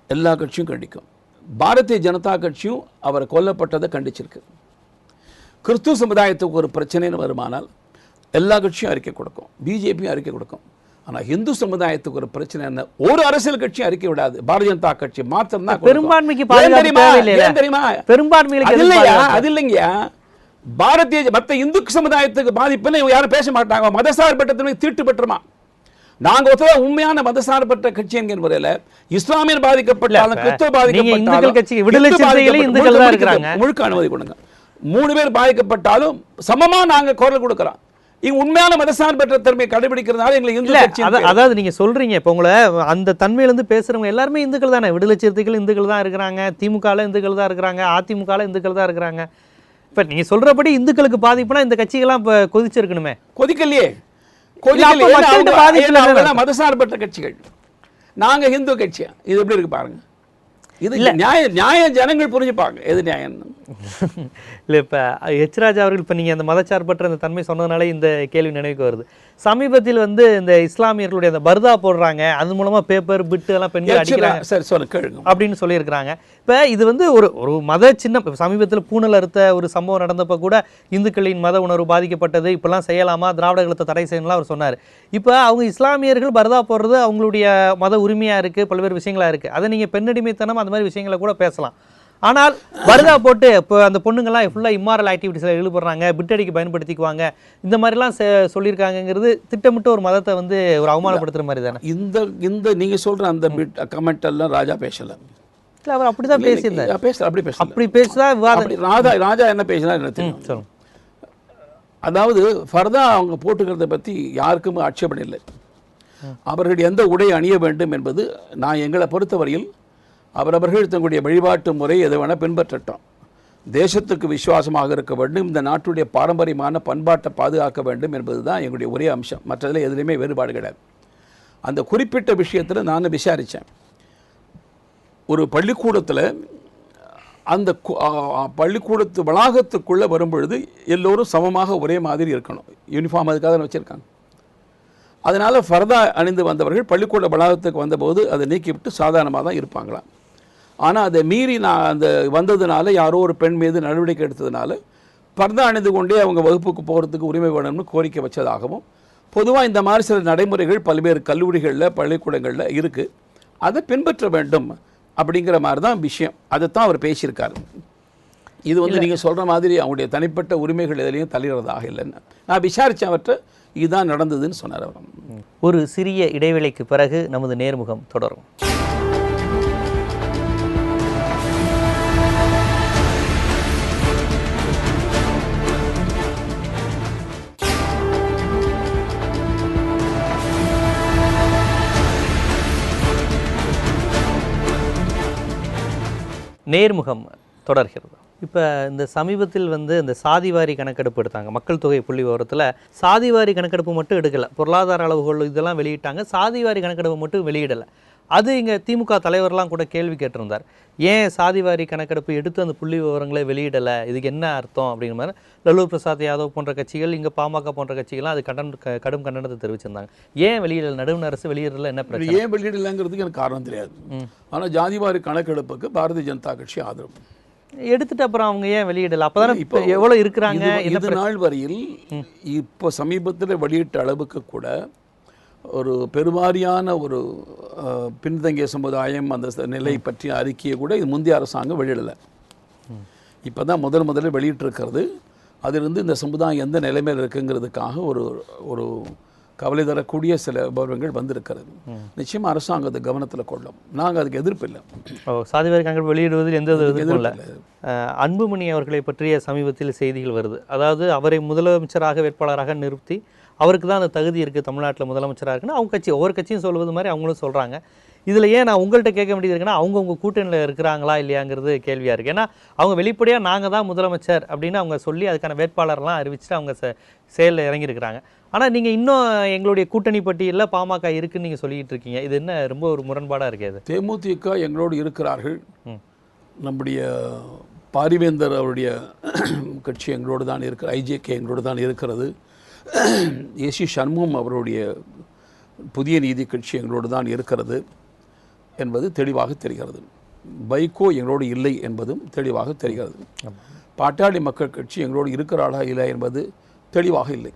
எல்லா கட்சியும் கண்டிக்கும். பாரதிய ஜனதா கட்சியும் அவரை கொல்லப்பட்டதை கண்டிச்சிருக்கு. கிறிஸ்துவ சமுதாயத்துக்கு ஒரு பிரச்சனைன்னு வருமானால் எல்லா கட்சியும் அறிக்கை கொடுக்கும், பிஜேபியும் அறிக்கை கொடுக்கும். ஆனால் இந்து சமுதாயத்துக்கு ஒரு பிரச்சனை என்ன, ஒரு அரசியல் கட்சியும் அறிக்கை விடாது. பாரதிய ஜனதா கட்சி மாத்திரம் தான். பெரும்பான்மைக்கு தெரியுமா? அது இல்லைங்கய்யா. பாரதிய மற்ற இந்து சமுதாயத்துக்கு பாதிப்புன்னு யாரும் பேச மாட்டாங்க. மதசார்பற்ற தீட்டு பெற்றுமா? நாங்க ஒருத்தர் உண்மையான மதசார்பற்ற கட்சி என்கிற முறையில் இஸ்லாமியர் பாதிக்கப்பட்டாலும் கிறிஸ்துவ பாதிக்கப்பட்டாலும் முழுக்க அனுமதி கொடுங்க. 3 பேர் பாதிக்கப்பட்டாலும் சமமா நாங்க குரல் கொடுக்கிறோம். உண்மையான மதசார்பற்ற தன்மையை கடைபிடிக்கிறதுனால எங்களுக்கு இந்து கட்சி. அதாவது நீங்க சொல்றீங்க இப்ப உங்களை அந்த தன்மையில இருந்து பேசுறவங்க எல்லாருமே இந்துக்கள் தானே. விடுதலை சிறுத்தைகள் இந்துக்கள் தான் இருக்கிறாங்க, திமுகல இந்துக்கள் தான் இருக்கிறாங்க, அதிமுகல இந்துக்கள் தான் இருக்கிறாங்க. இப்ப நீங்க சொல்றபடி இந்துக்களுக்கு பாதிப்புனா இந்த கட்சிகள்லாம் இப்ப கொதிச்சிருக்கணுமே. கொதிக்கலையே. மதசார்பற்ற கட்சிகள், நாங்க இந்து கட்சி. இது எப்படி இருக்கு பாருங்க. இது நியாயம் ஜனங்கள் புரிஞ்சுப்பாங்க எது நியாயம். இல்லை இப்போ எச் ராஜா அவர்கள் இப்போ நீங்கள் அந்த மதச்சார்பற்ற அந்த தன்மை சொன்னதுனால இந்த கேள்வி நினைவுக்கு வருது. சமீபத்தில் வந்து இந்த இஸ்லாமியர்களுடைய அந்த பர்தா போடுறாங்க, அது மூலமாக பேப்பர் பிட்டு எல்லாம் பெண்கள் அடிக்கிறாங்க அப்படின்னு சொல்லியிருக்கிறாங்க. இப்போ இது வந்து ஒரு மத சின்னம். சமீபத்தில் பூனல் அறுத்த ஒரு சம்பவம் நடந்தப்போ கூட இந்துக்களின் மத உணர்வு பாதிக்கப்பட்டது, இப்பெல்லாம் செய்யலாமா, திராவிட கழகத்தை தடை செய்யணும்லாம் அவர் சொன்னார். இப்போ அவங்க இஸ்லாமியர்கள் பர்தா போடுறது அவங்களுடைய மத உரிமையாக இருக்குது, பல்வேறு விஷயங்களாக இருக்குது. அதை நீங்கள் பெண்ணடிமைத்தனம் அந்த மாதிரி விஷயங்களை கூட பேசலாம். ஆனால் பர்தா போட்டு இப்போ அந்த பொண்ணுங்கள்லாம் ஃபுல்லாக இம்மாரல் ஆக்டிவிட்டிஸில் ஈடுபடுறாங்க, பிட்டடிக்கு பயன்படுத்திக்குவாங்க, இந்த மாதிரிலாம் சொல்லியிருக்காங்கிறது திட்டமிட்டு ஒரு மதத்தை வந்து ஒரு அவமானப்படுத்துகிற மாதிரி தானே. இந்த நீங்கள் சொல்கிற அந்த கமெண்ட் எல்லாம் ராஜா பேசலை. இல்லை, அவர் அப்படி தான் பேசியிருந்தார். அப்படி பேசுதா விவாதம். ராஜா என்ன பேசினா என்ன தெரியும். அதாவது ஃபர்தா அவங்க போட்டுக்கிறத பற்றி யாருக்கும் ஆட்சேபனை இல்லை. அவர்கள் எந்த உடை அணிய வேண்டும் என்பது நான் எங்களை பொறுத்தவரையில் அவரவர்கள் தங்களுடைய வழிபாட்டு முறை எதை வேணால் பின்பற்றட்டும். தேசத்துக்கு விசுவாசமாக இருக்க வேண்டும், இந்த நாட்டுடைய பாரம்பரியமான பண்பாட்டை பாதுகாக்க வேண்டும் என்பது தான் எங்களுடைய ஒரே அம்சம். மற்றதில் எதுலேயுமே வேறுபாடு கிடையாது. அந்த குறிப்பிட்ட விஷயத்தில் நான் விசாரித்தேன். ஒரு பள்ளிக்கூடத்தில் அந்த பள்ளிக்கூடத்து வளாகத்துக்குள்ளே வரும்பொழுது எல்லோரும் சமமாக ஒரே மாதிரி இருக்கணும். யூனிஃபார்ம் அதுக்காக தான் வச்சுருக்காங்க. அதனால் ஃபர்தா அணிந்து வந்தவர்கள் பள்ளிக்கூட வளாகத்துக்கு வந்தபோது அதை நீக்கிவிட்டு சாதாரணமாக தான் இருப்பாங்களாம். ஆனால் அதை மீறி நான் அந்த வந்ததுனால யாரோ ஒரு பெண் மீது நடவடிக்கை எடுத்ததுனால ஃபர்தா அணிந்து கொண்டே அவங்க வகுப்புக்கு போகிறதுக்கு உரிமை வேணும்னு கோரிக்கை வச்சதாகவும், பொதுவாக இந்த மாதிரி சில நடைமுறைகள் பல்வேறு கல்லூரிகளில் பள்ளிக்கூடங்களில் இருக்குது, அதை பின்பற்ற வேண்டும் அப்படிங்கிற மாதிரி தான் விஷயம். அதைத்தான் அவர் பேசியிருக்காரு. இது வந்து நீங்கள் சொல்கிற மாதிரி அவங்களுடைய தனிப்பட்ட உரிமைகள் எதிலையும் தலையிடுறதாக இல்லைன்னு நான் விசாரித்தேன். அவற்றை இதுதான் நடந்ததுன்னு சொன்னார் அவர். ஒரு சிறிய இடைவேளைக்கு பிறகு நமது நேர்முகம் தொடரும். நேர்முகம் தொடர்கிறது. இப்போ இந்த சமீபத்தில் வந்து இந்த சாதிவாரி கணக்கெடுப்பு எடுத்தாங்க. மக்கள் தொகை புள்ளி விவரத்தில் சாதிவாரி கணக்கெடுப்பு மட்டும் எடுக்கலை, பொருளாதார அளவுகள் இதெல்லாம் வெளியிட்டாங்க, சாதிவாரி கணக்கெடுப்பு மட்டும் வெளியிடலை. அது இங்கே திமுக தலைவர்லாம் கூட கேள்வி கேட்டிருந்தார். ஏன் சாதிவாரி கணக்கெடுப்பு எடுத்து அந்த புள்ளி விவரங்களை வெளியிடலை, இதுக்கு என்ன அர்த்தம் அப்படிங்கிற மாதிரி லல்லு பிரசாத் யாதவ் போன்ற கட்சிகள், இங்கே பாமக போன்ற கட்சிகள்லாம் அது கடும் கண்டனத்தை தெரிவிச்சிருந்தாங்க. ஏன் வெளியிடலை, நடுவண் அரசு வெளியிடல என்ன பிரச்சனை, ஏன் வெளியிடலைங்கிறதுக்கு எனக்கு காரணம் தெரியாது. ஆனால் ஜாதிவாரி கணக்கெடுப்புக்கு பாரதிய ஜனதா கட்சி ஆதரவு எடுத்துட்டு அப்புறம் அவங்க ஏன் வெளியிடலை? அப்போதானே இப்போ எவ்வளோ இருக்கிறாங்க. இது நாள் வரையில் இப்போ சமீபத்தில் வெளியிட்ட அளவுக்கு கூட ஒரு பெருவாரியான ஒரு பின்தங்கிய சமுதாயம் அந்த நிலை பற்றிய அறிக்கையை கூட இது முந்தைய அரசாங்கம் வெளியிடலை. இப்போ தான் முதல்ல வெளியிட்டிருக்கிறது. அதிலிருந்து இந்த சமுதாயம் எந்த நிலைமையில் இருக்குங்கிறதுக்காக ஒரு கவலை தரக்கூடிய சில விவரங்கள் வந்திருக்கிறது. நிச்சயமாக அரசாங்கம் அதை கவனத்தில் கொள்ளும். நாங்கள் அதுக்கு எதிர்ப்பு இல்லை. சாதிவாரி கணக்கெடுப்பு வெளியிடுவதில் எந்த எதிர்ப்பும் இல்லை. அன்புமணி அவர்களை பற்றிய சமீபத்தில் செய்திகள் வருது. அதாவது அவரை முதலமைச்சராக வேட்பாளராக நிறுத்தி அவருக்கு தான் அந்த தகுதி இருக்குது தமிழ்நாட்டில் முதலமைச்சராக இருக்குன்னு அவங்க கட்சி ஒவ்வொரு கட்சியும் சொல்வது மாதிரி அவங்களும் சொல்கிறாங்க. இதில் ஏன் நான் உங்கள்கிட்ட கேட்க வேண்டியது இருக்குன்னா, அவங்க கூட்டணியில் இருக்கிறாங்களா இல்லையாங்கிறது கேள்வியாக இருக்குது. ஏன்னா அவங்க வெளிப்படையாக நாங்கள் தான் முதலமைச்சர் அப்படின்னு அவங்க சொல்லி அதுக்கான வேட்பாளர்லாம் அறிவிச்சுட்டு அவங்க செயலில் இறங்கியிருக்கிறாங்க. ஆனால் நீங்கள் இன்னும் எங்களுடைய கூட்டணி பட்டியலில் பாமக இருக்குன்னு நீங்கள் சொல்லிட்டு இருக்கீங்க. இது என்ன ரொம்ப ஒரு முரண்பாடாக இருக்குது? தேமுதிக எங்களோடு இருக்கிறார்கள். நம்முடைய பாரிவேந்தர் அவருடைய கட்சி எங்களோடு தான் இருக்கிற, ஐஜேகே எங்களோடு தான் இருக்கிறது. ஏசி சண்முகம் அவருடைய புதிய நீதி கட்சி எங்களோடு தான் இருக்கிறது என்பது தெளிவாக தெரிகிறது. வைகோ எங்களோடு இல்லை என்பதும் தெளிவாக தெரிகிறது. பாட்டாளி மக்கள் கட்சி எங்களோடு இருக்கிறாளா இல்லை என்பது தெளிவாக இல்லை.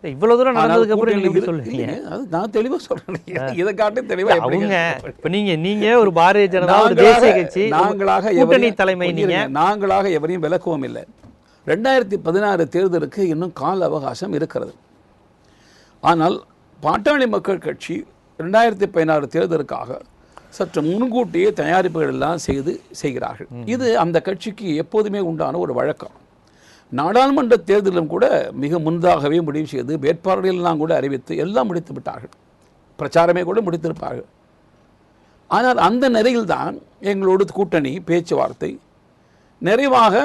இவ்வளவு தூரம் நடந்ததுக்கு அப்புறம் சொல்லுங்க. அது நான் தெளிவா சொல்றேன். இதை காட்டி தெளிவா அவங்க இப்ப நீங்க ஒரு பாரதிய ஜனதா ஒரு தேசிய கட்சி, நாங்களாக கூட்டணி தலைமை, நாங்களாக எவரையும் விலக்கவும் இல்லை. 2016 தேர்தலுக்கு இன்னும் கால அவகாசம் இருக்கிறது. ஆனால் பாட்டாளி மக்கள் கட்சி 2016 தேர்தலுக்காக சற்று முன்கூட்டியே தயாரிப்புகள் எல்லாம் செய்கிறார்கள். இது அந்த கட்சிக்கு எப்போதுமே உண்டான ஒரு வழக்கம். நாடாளுமன்ற தேர்தலும் கூட மிக முன்னதாகவே முடிவு செய்து வேட்பாளர்களெல்லாம் கூட அறிவித்து எல்லாம் முடித்து விட்டார்கள். பிரச்சாரமே கூட முடித்திருப்பார்கள். ஆனால் அந்த நிலையில்தான் எங்களோடு கூட்டணி பேச்சுவார்த்தை நிறைவாக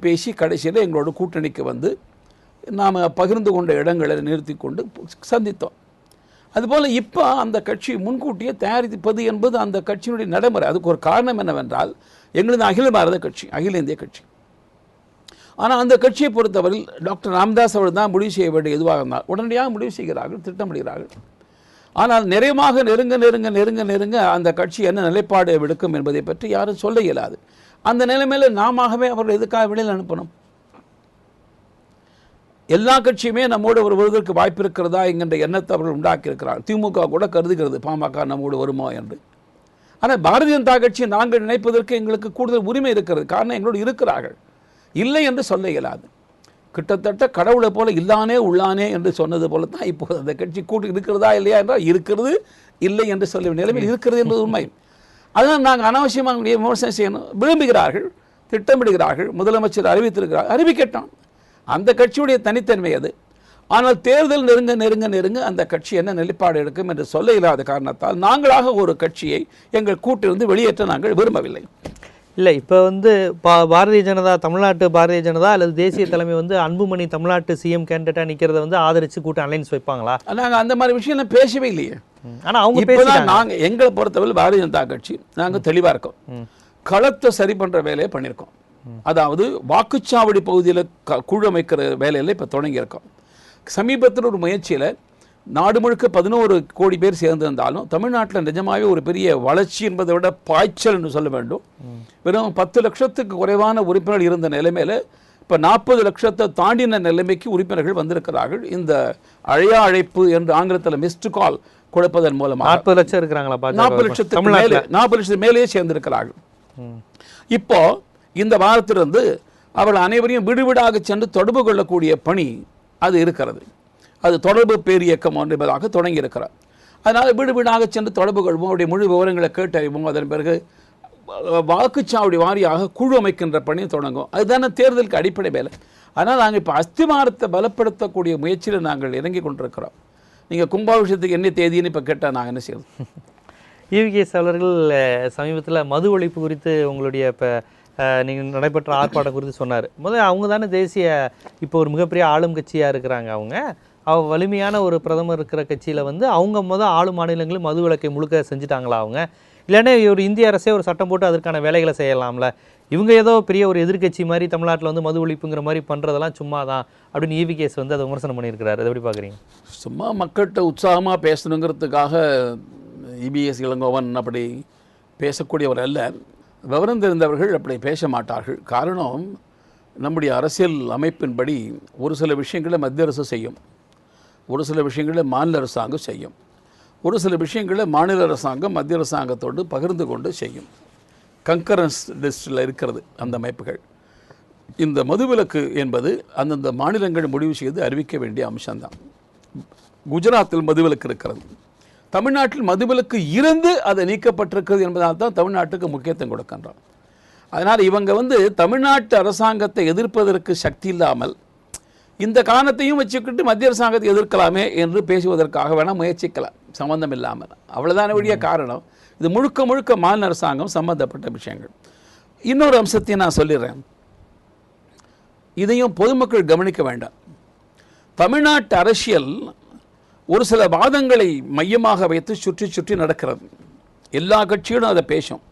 பேசி கடைசியில் எங்களோட கூட்டணிக்கு வந்து நாம் பகிர்ந்து கொண்ட இடங்களை நிறுத்தி கொண்டு சந்தித்தோம். அதுபோல் இப்போ அந்த கட்சி முன்கூட்டியே தயாரிப்பது என்பது அந்த கட்சியினுடைய நடைமுறை. அதுக்கு ஒரு காரணம் என்னவென்றால், எங்களது அகில பாரத கட்சி, அகில இந்திய கட்சி. ஆனால் அந்த கட்சியை பொறுத்தவரையில் டாக்டர் ராமதாஸ் அவர்கள் தான் முடிவு செய்ய வேண்டிய எதுவாக இருந்தால் உடனடியாக முடிவு செய்கிறார்கள், திட்டமிடுகிறார்கள். ஆனால் நிறைவாக நெருங்க அந்த கட்சி என்ன நிலைப்பாடு எடுக்கும் என்பதை பற்றி யாரும் சொல்ல இயலாது. அந்த நிலைமையில் நாமவே அவர்கள் எதுக்காக வெளியில் அனுப்பணும்? எல்லா கட்சியுமே நம்மோடு வருவதற்கு வாய்ப்பு இருக்கிறதா என்கின்ற எண்ணத்தை அவர்கள் உண்டாக்கியிருக்கிறார். திமுக கூட கருதுகிறது பாமக நம்மோடு வருமா என்று. ஆனால் பாரதிய ஜனதா கட்சியை நாங்கள் நினைப்பதற்கு எங்களுக்கு கூடுதல் உரிமை இருக்கிறது. காரணம், எங்களோடு இருக்கிறார்கள். இல்லை என்று சொல்ல இயலாது. கிட்டத்தட்ட கடவுளை போல இல்லானே உள்ளானே என்று சொன்னது போல தான் இப்போது அந்த கட்சி கூட்டு இருக்கிறதா இல்லையா என்றால் இருக்கிறது, இல்லை என்று சொல்ல நிலைமையில் இருக்கிறது என்பது உண்மை. அதனால் நாங்கள் அனாவசியமாக விமர்சனம் செய்யணும். விரும்புகிறார்கள், திட்டமிடுகிறார்கள், முதலமைச்சர் அறிவித்திருக்கிறார், அறிவிக்கட்டும். அந்த கட்சியுடைய தனித்தன்மை அது. ஆனால் தேர்தல் நெருங்க அந்த கட்சி என்ன நிலைப்பாடு எடுக்கும் என்று சொல்ல இல்லாத காரணத்தால் நாங்களாக ஒரு கட்சியை எங்கள் கூட்டிலிருந்து வெளியேற்ற நாங்கள் விரும்பவில்லை. இல்லை, இப்போ பாரதிய ஜனதா, தமிழ்நாட்டு பாரதிய ஜனதா அல்லது தேசிய தலைமை அன்புமணி தமிழ்நாட்டு சிஎம் கேண்டிடேட்டாக நிற்கிறத ஆதரித்து கூட்டம் அலைன்ஸ் வைப்பாங்களா? நாங்கள் அந்த மாதிரி விஷயம் பேசவே இல்லையே. ஆனால் அவங்க நாங்கள் எங்களை பொறுத்தவரை பாரதிய ஜனதா கட்சி நாங்கள் தெளிவாக இருக்கோம். களத்தை சரி பண்ணுற வேலையை பண்ணியிருக்கோம். அதாவது வாக்குச்சாவடி பகுதியில் குழு அமைக்கிற வேலையில் இப்போ தொடங்கியிருக்கோம். சமீபத்தில் ஒரு முயற்சியில் நாடு முழுக்க 11 கோடி பேர் சேர்ந்திருந்தாலும் தமிழ்நாட்டில் நிஜமாகவே ஒரு பெரிய வளர்ச்சி என்பதை விட பாய்ச்சல் என்று சொல்ல வேண்டும். வெறும் 10 லட்சத்துக்கு குறைவான உறுப்பினர்கள் இருந்த நிலைமையில் இப்போ 40 லட்சத்தை தாண்டின நிலைமைக்கு உறுப்பினர்கள் வந்திருக்கிறார்கள். இந்த அழைப்பு என்று ஆங்கிலத்தில் மிஸ்டு கால் கொடுப்பதன் மூலமாக 40 லட்சம் இருக்கிறாங்களா? 40 லட்சத்துக்கு மேலேயே சேர்ந்திருக்கிறார்கள். இப்போ இந்த வாரத்திலிருந்து அவர்கள் அனைவரையும் வீடாக சென்று தொடர்பு கொள்ளக்கூடிய பணி அது இருக்கிறது. அது தொடர்பு பேரியக்கம் என்பதாக தொடங்கி இருக்கிறார். அதனால் வீடாக சென்று தொடர்பு கொள்வோம், அவருடைய முழு விவரங்களை கேட்டறிவோம். அதன் பிறகு வாக்குச்சாவடி வாரியாக குழு அமைக்கின்ற பணி தொடங்கும். அதுதானே தேர்தலுக்கு அடிப்படை வேலை. அதனால் நாங்கள் இப்போ அஸ்திவாரத்தை பலப்படுத்தக்கூடிய முயற்சியில் நாங்கள் இறங்கி கொண்டிருக்கிறோம். நீங்கள் கும்பாபிஷேகத்துக்கு என்ன தேதின்னு இப்போ கேட்டால் நாங்கள் என்ன செய்யணும்? ஈவிகேஎஸ் அவர்கள் சமீபத்தில் மது ஒழிப்பு குறித்து உங்களுடைய இப்போ நீங்கள் நடைபெற்ற ஆர்ப்பாட்டம் குறித்து சொன்னார். அவங்க தானே தேசிய இப்போ ஒரு மிகப்பெரிய ஆளும் கட்சியாக இருக்கிறாங்க. அவங்க வலிமையான ஒரு பிரதமர் இருக்கிற கட்சியில் அவங்க ஆளும் மாநிலங்களும் மது விலக்கை முழுக்க செஞ்சுட்டாங்களா? அவங்க இல்லைன்னா ஒரு இந்திய அரசே ஒரு சட்டம் போட்டு அதற்கான வேலைகளை செய்யலாம்ல? இவங்க ஏதோ பெரிய ஒரு எதிர்கட்சி மாதிரி தமிழ்நாட்டில் மது ஒழிப்புங்கிற மாதிரி பண்ணுறதெல்லாம் சும்மா தான் அப்படின்னு ஈவிகேஎஸ் அதை விமர்சனம் பண்ணியிருக்கிறாரு. அதை எப்படி பார்க்குறீங்க? சும்மா மக்கள்கிட்ட உற்சாகமாக பேசணுங்கிறதுக்காக இபிஎஸ் இளங்கோவன் அப்படி பேசக்கூடியவர் அல்ல. விவரம் தெரிந்தவர்கள் அப்படி பேச மாட்டார்கள். காரணம், நம்முடைய அரசியல் அமைப்பின்படி ஒரு சில விஷயங்களை மத்திய அரசு செய்யும், ஒரு சில விஷயங்களை மாநில அரசாங்கம் செய்யும், ஒரு சில விஷயங்களை மாநில அரசாங்கம் மத்திய அரசாங்கத்தோடு பகிர்ந்து கொண்டு செய்யும். கங்கரன்ஸ் லிஸ்டில் இருக்கிறது அந்த அமைப்புகள். இந்த மதுவிலக்கு என்பது அந்தந்த மாநிலங்கள் முடிவு செய்து அறிவிக்க வேண்டிய அம்சம்தான். குஜராத்தில் மதுவிலக்கு இருக்கிறது, தமிழ்நாட்டில் மதுவிலக்கு இருந்து அது நீக்கப்பட்டிருக்கிறது என்பதால் தான் தமிழ்நாட்டுக்கு முக்கியத்துவம் கொடுக்கின்றோம். அதனால் இவங்க தமிழ்நாட்டு அரசாங்கத்தை எதிர்ப்பதற்கு சக்தி இல்லாமல் இந்த காரணத்தையும் வச்சுக்கிட்டு மத்திய அரசாங்கத்தை எதிர்க்கலாமே என்று பேசுவதற்காக வேணால் முயற்சிக்கலாம், சம்பந்தம் இல்லாமல். அவ்வளோதான வழிய காரணம். இது முழுக்க முழுக்க மாநில அரசாங்கம் சம்பந்தப்பட்ட விஷயங்கள். இன்னொரு அம்சத்தையும் நான் சொல்லிடுறேன், இதையும் பொதுமக்கள் கவனிக்க வேண்டாம். தமிழ்நாட்டு அரசியல் ஒரு சில வாதங்களை மையமாக வைத்து சுற்றி சுற்றி நடக்கிறது. எல்லா கட்சிகளும் அதை பேசும்.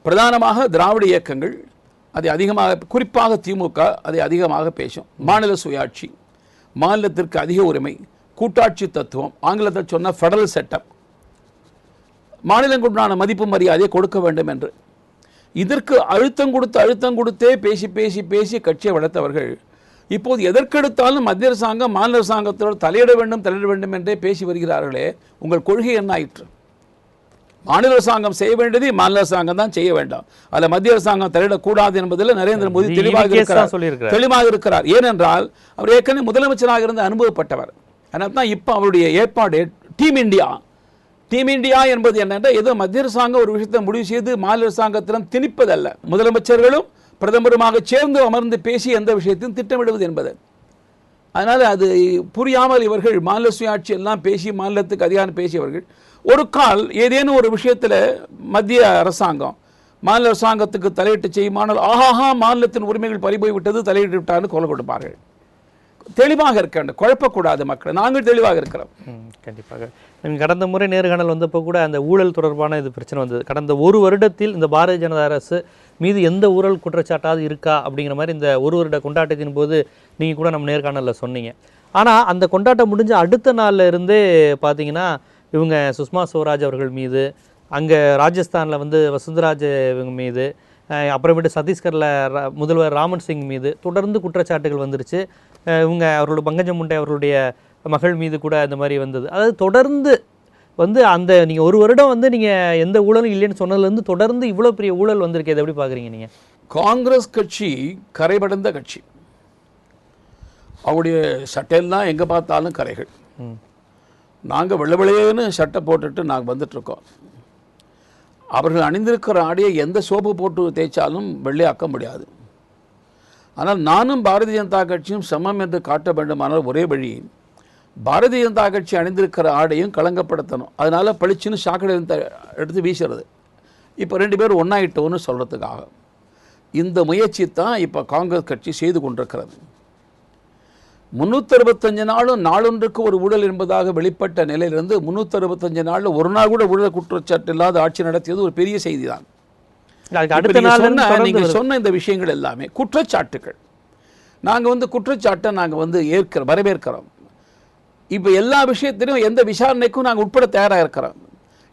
பிரதானமாக திராவிட இயக்கங்கள் அதை அதிகமாக, குறிப்பாக திமுக அதை அதிகமாக பேசும். மாநில சுயாட்சி, மாநிலத்திற்கு அதிக உரிமை, கூட்டாட்சி தத்துவம், ஆங்கிலத்தில் சொன்ன ஃபெடரல் செட்டப், மாநிலங்களுடான மதிப்பு மரியாதையை கொடுக்க வேண்டும் என்று இதற்கு அழுத்தம் கொடுத்தே பேசி பேசி பேசி கட்சியை வளர்த்தவர்கள் இப்போது எதற்கெடுத்தாலும் மத்திய அரசாங்கம் மாநில அரசாங்கத்தோடு தலையிட வேண்டும் என்றே பேசி வருகிறார்களே. உங்கள் கொள்கை என்ன ஆயிற்று? மாநில அரசாங்கம் செய்ய வேண்டியது மாநில அரசாங்கம் தான் செய்ய வேண்டாம், அதில் மத்திய அரசாங்கம் தலையிடக்கூடாது என்பதில் நரேந்திர மோடி தெளிவாக இருக்கிறார். ஏனென்றால் அவர் ஏற்கனவே முதலமைச்சராக இருந்து அனுபவப்பட்டவர். அதனால தான் இப்போ அவருடைய ஏற்பாடு டீம் இந்தியா என்பது என்னென்றால் ஏதோ மத்திய அரசாங்கம் ஒரு விஷயத்தை முடிவு செய்து மாநில அரசாங்கத்திடம் திணிப்பதல்ல, முதலமைச்சர்களும் பிரதமருமாக சேர்ந்து அமர்ந்து பேசி எந்த விஷயத்தையும் திட்டமிடுவது என்பது. அதனால் அது புரியாமல் இவர்கள் மாநில சுயாட்சி எல்லாம் பேசி மாநிலத்துக்கு அதிகாரம் பேசியவர்கள் ஒரு கால் ஏதேனும் ஒரு விஷயத்தில் மத்திய அரசாங்கம் மாநில அரசாங்கத்துக்கு தலையிட்டு செய்யுமானால் ஆஹாஹா மாநிலத்தின் உரிமைகள் பறிபோய் விட்டது, தலையிட்டு விட்டான்னு கொலை கொடுப்பார்கள். தெளிவாக இருக்க வேண்டும், குழப்பக்கூடாது மக்கள். நாங்கள் தெளிவாக இருக்கிறோம். கண்டிப்பாக. கடந்த முறை நேர்காணல் வந்தப்போ கூட அந்த ஊழல் தொடர்பான இது பிரச்சனை வந்தது. கடந்த ஒரு வருடத்தில் இந்த பாரதிய ஜனதா அரசு மீது எந்த ஊழல் குற்றச்சாட்டாவது இருக்கா அப்படிங்கிற மாதிரி இந்த ஒரு வருட கொண்டாட்டத்தின் போது நீங்கள் கூட நம்ம நேர்காணலில் சொன்னீங்க. ஆனால் அந்த கொண்டாட்டம் முடிஞ்ச அடுத்த நாளில் இருந்தே பார்த்தீங்கன்னா இவங்க சுஷ்மா ஸ்வராஜ் அவர்கள் மீது, அங்கே ராஜஸ்தானில் வந்து வசுந்தராஜ் இவங்க மீது, அப்புறமேட்டு சத்தீஸ்கரில் முதல்வர் ராமன் சிங் மீது தொடர்ந்து குற்றச்சாட்டுகள் வந்துருச்சு. இவங்க அவரோட பங்கஜம் முண்டை அவர்களுடைய மகள் மீது கூட இந்த மாதிரி வந்தது. அதாவது தொடர்ந்து வந்து அந்த நீங்கள் ஒரு வருடம் வந்து நீங்கள் எந்த ஊழலும் இல்லைன்னு சொன்னதுலேருந்து தொடர்ந்து இவ்வளோ பெரிய ஊழல் வந்திருக்கு. அதை எப்படி பார்க்குறீங்க நீங்கள்? காங்கிரஸ் கட்சி கரைபடைந்த கட்சி. அவருடைய சட்டையெல்லாம் எங்கே பார்த்தாலும் கரைகள். நாங்கள் வெள்ளவெளையன்னு சட்டை போட்டுட்டு நாங்கள் வந்துட்டுருக்கோம். அவர்கள் அணிந்திருக்கிற ஆடையை எந்த சோப்பு போட்டு தேய்ச்சாலும் வெள்ளையாக்க முடியாது. ஆனால் நானும் பாரதிய ஜனதா கட்சியும் சமம் என்று காட்ட வேண்டுமானால் ஒரே வழி பாரதிய ஜனதா கட்சி அணிந்திருக்கிற ஆடையும் களங்கப்படுத்தணும். அதனால் பளிச்சுன்னு சாக்கடை எடுத்து வீசுறது. இப்போ 2 பேரும் ஒன்றாயிட்டோன்னு சொல்கிறதுக்காக இந்த முயற்சி தான் இப்போ காங்கிரஸ் கட்சி செய்து கொண்டிருக்கிறது. 365 நாளும் நாளொன்றுக்கு ஒரு ஊழல் என்பதாக வெளிப்பட்ட நிலையிலிருந்து 365 நாளில் ஒரு நாள் கூட ஊழல் குற்றச்சாட்டு இல்லாத ஆட்சி நடத்தியது ஒரு பெரிய செய்தி தான். நீங்கள் சொன்ன இந்த விஷயங்கள் எல்லாமே குற்றச்சாட்டுகள். நாங்கள் குற்றச்சாட்டை நாங்கள் வரவேற்கிறோம். இப்போ எல்லா விஷயத்திலும் எந்த விசாரணைக்கும் நாங்கள் உட்பட தயாராக இருக்கிறோம்.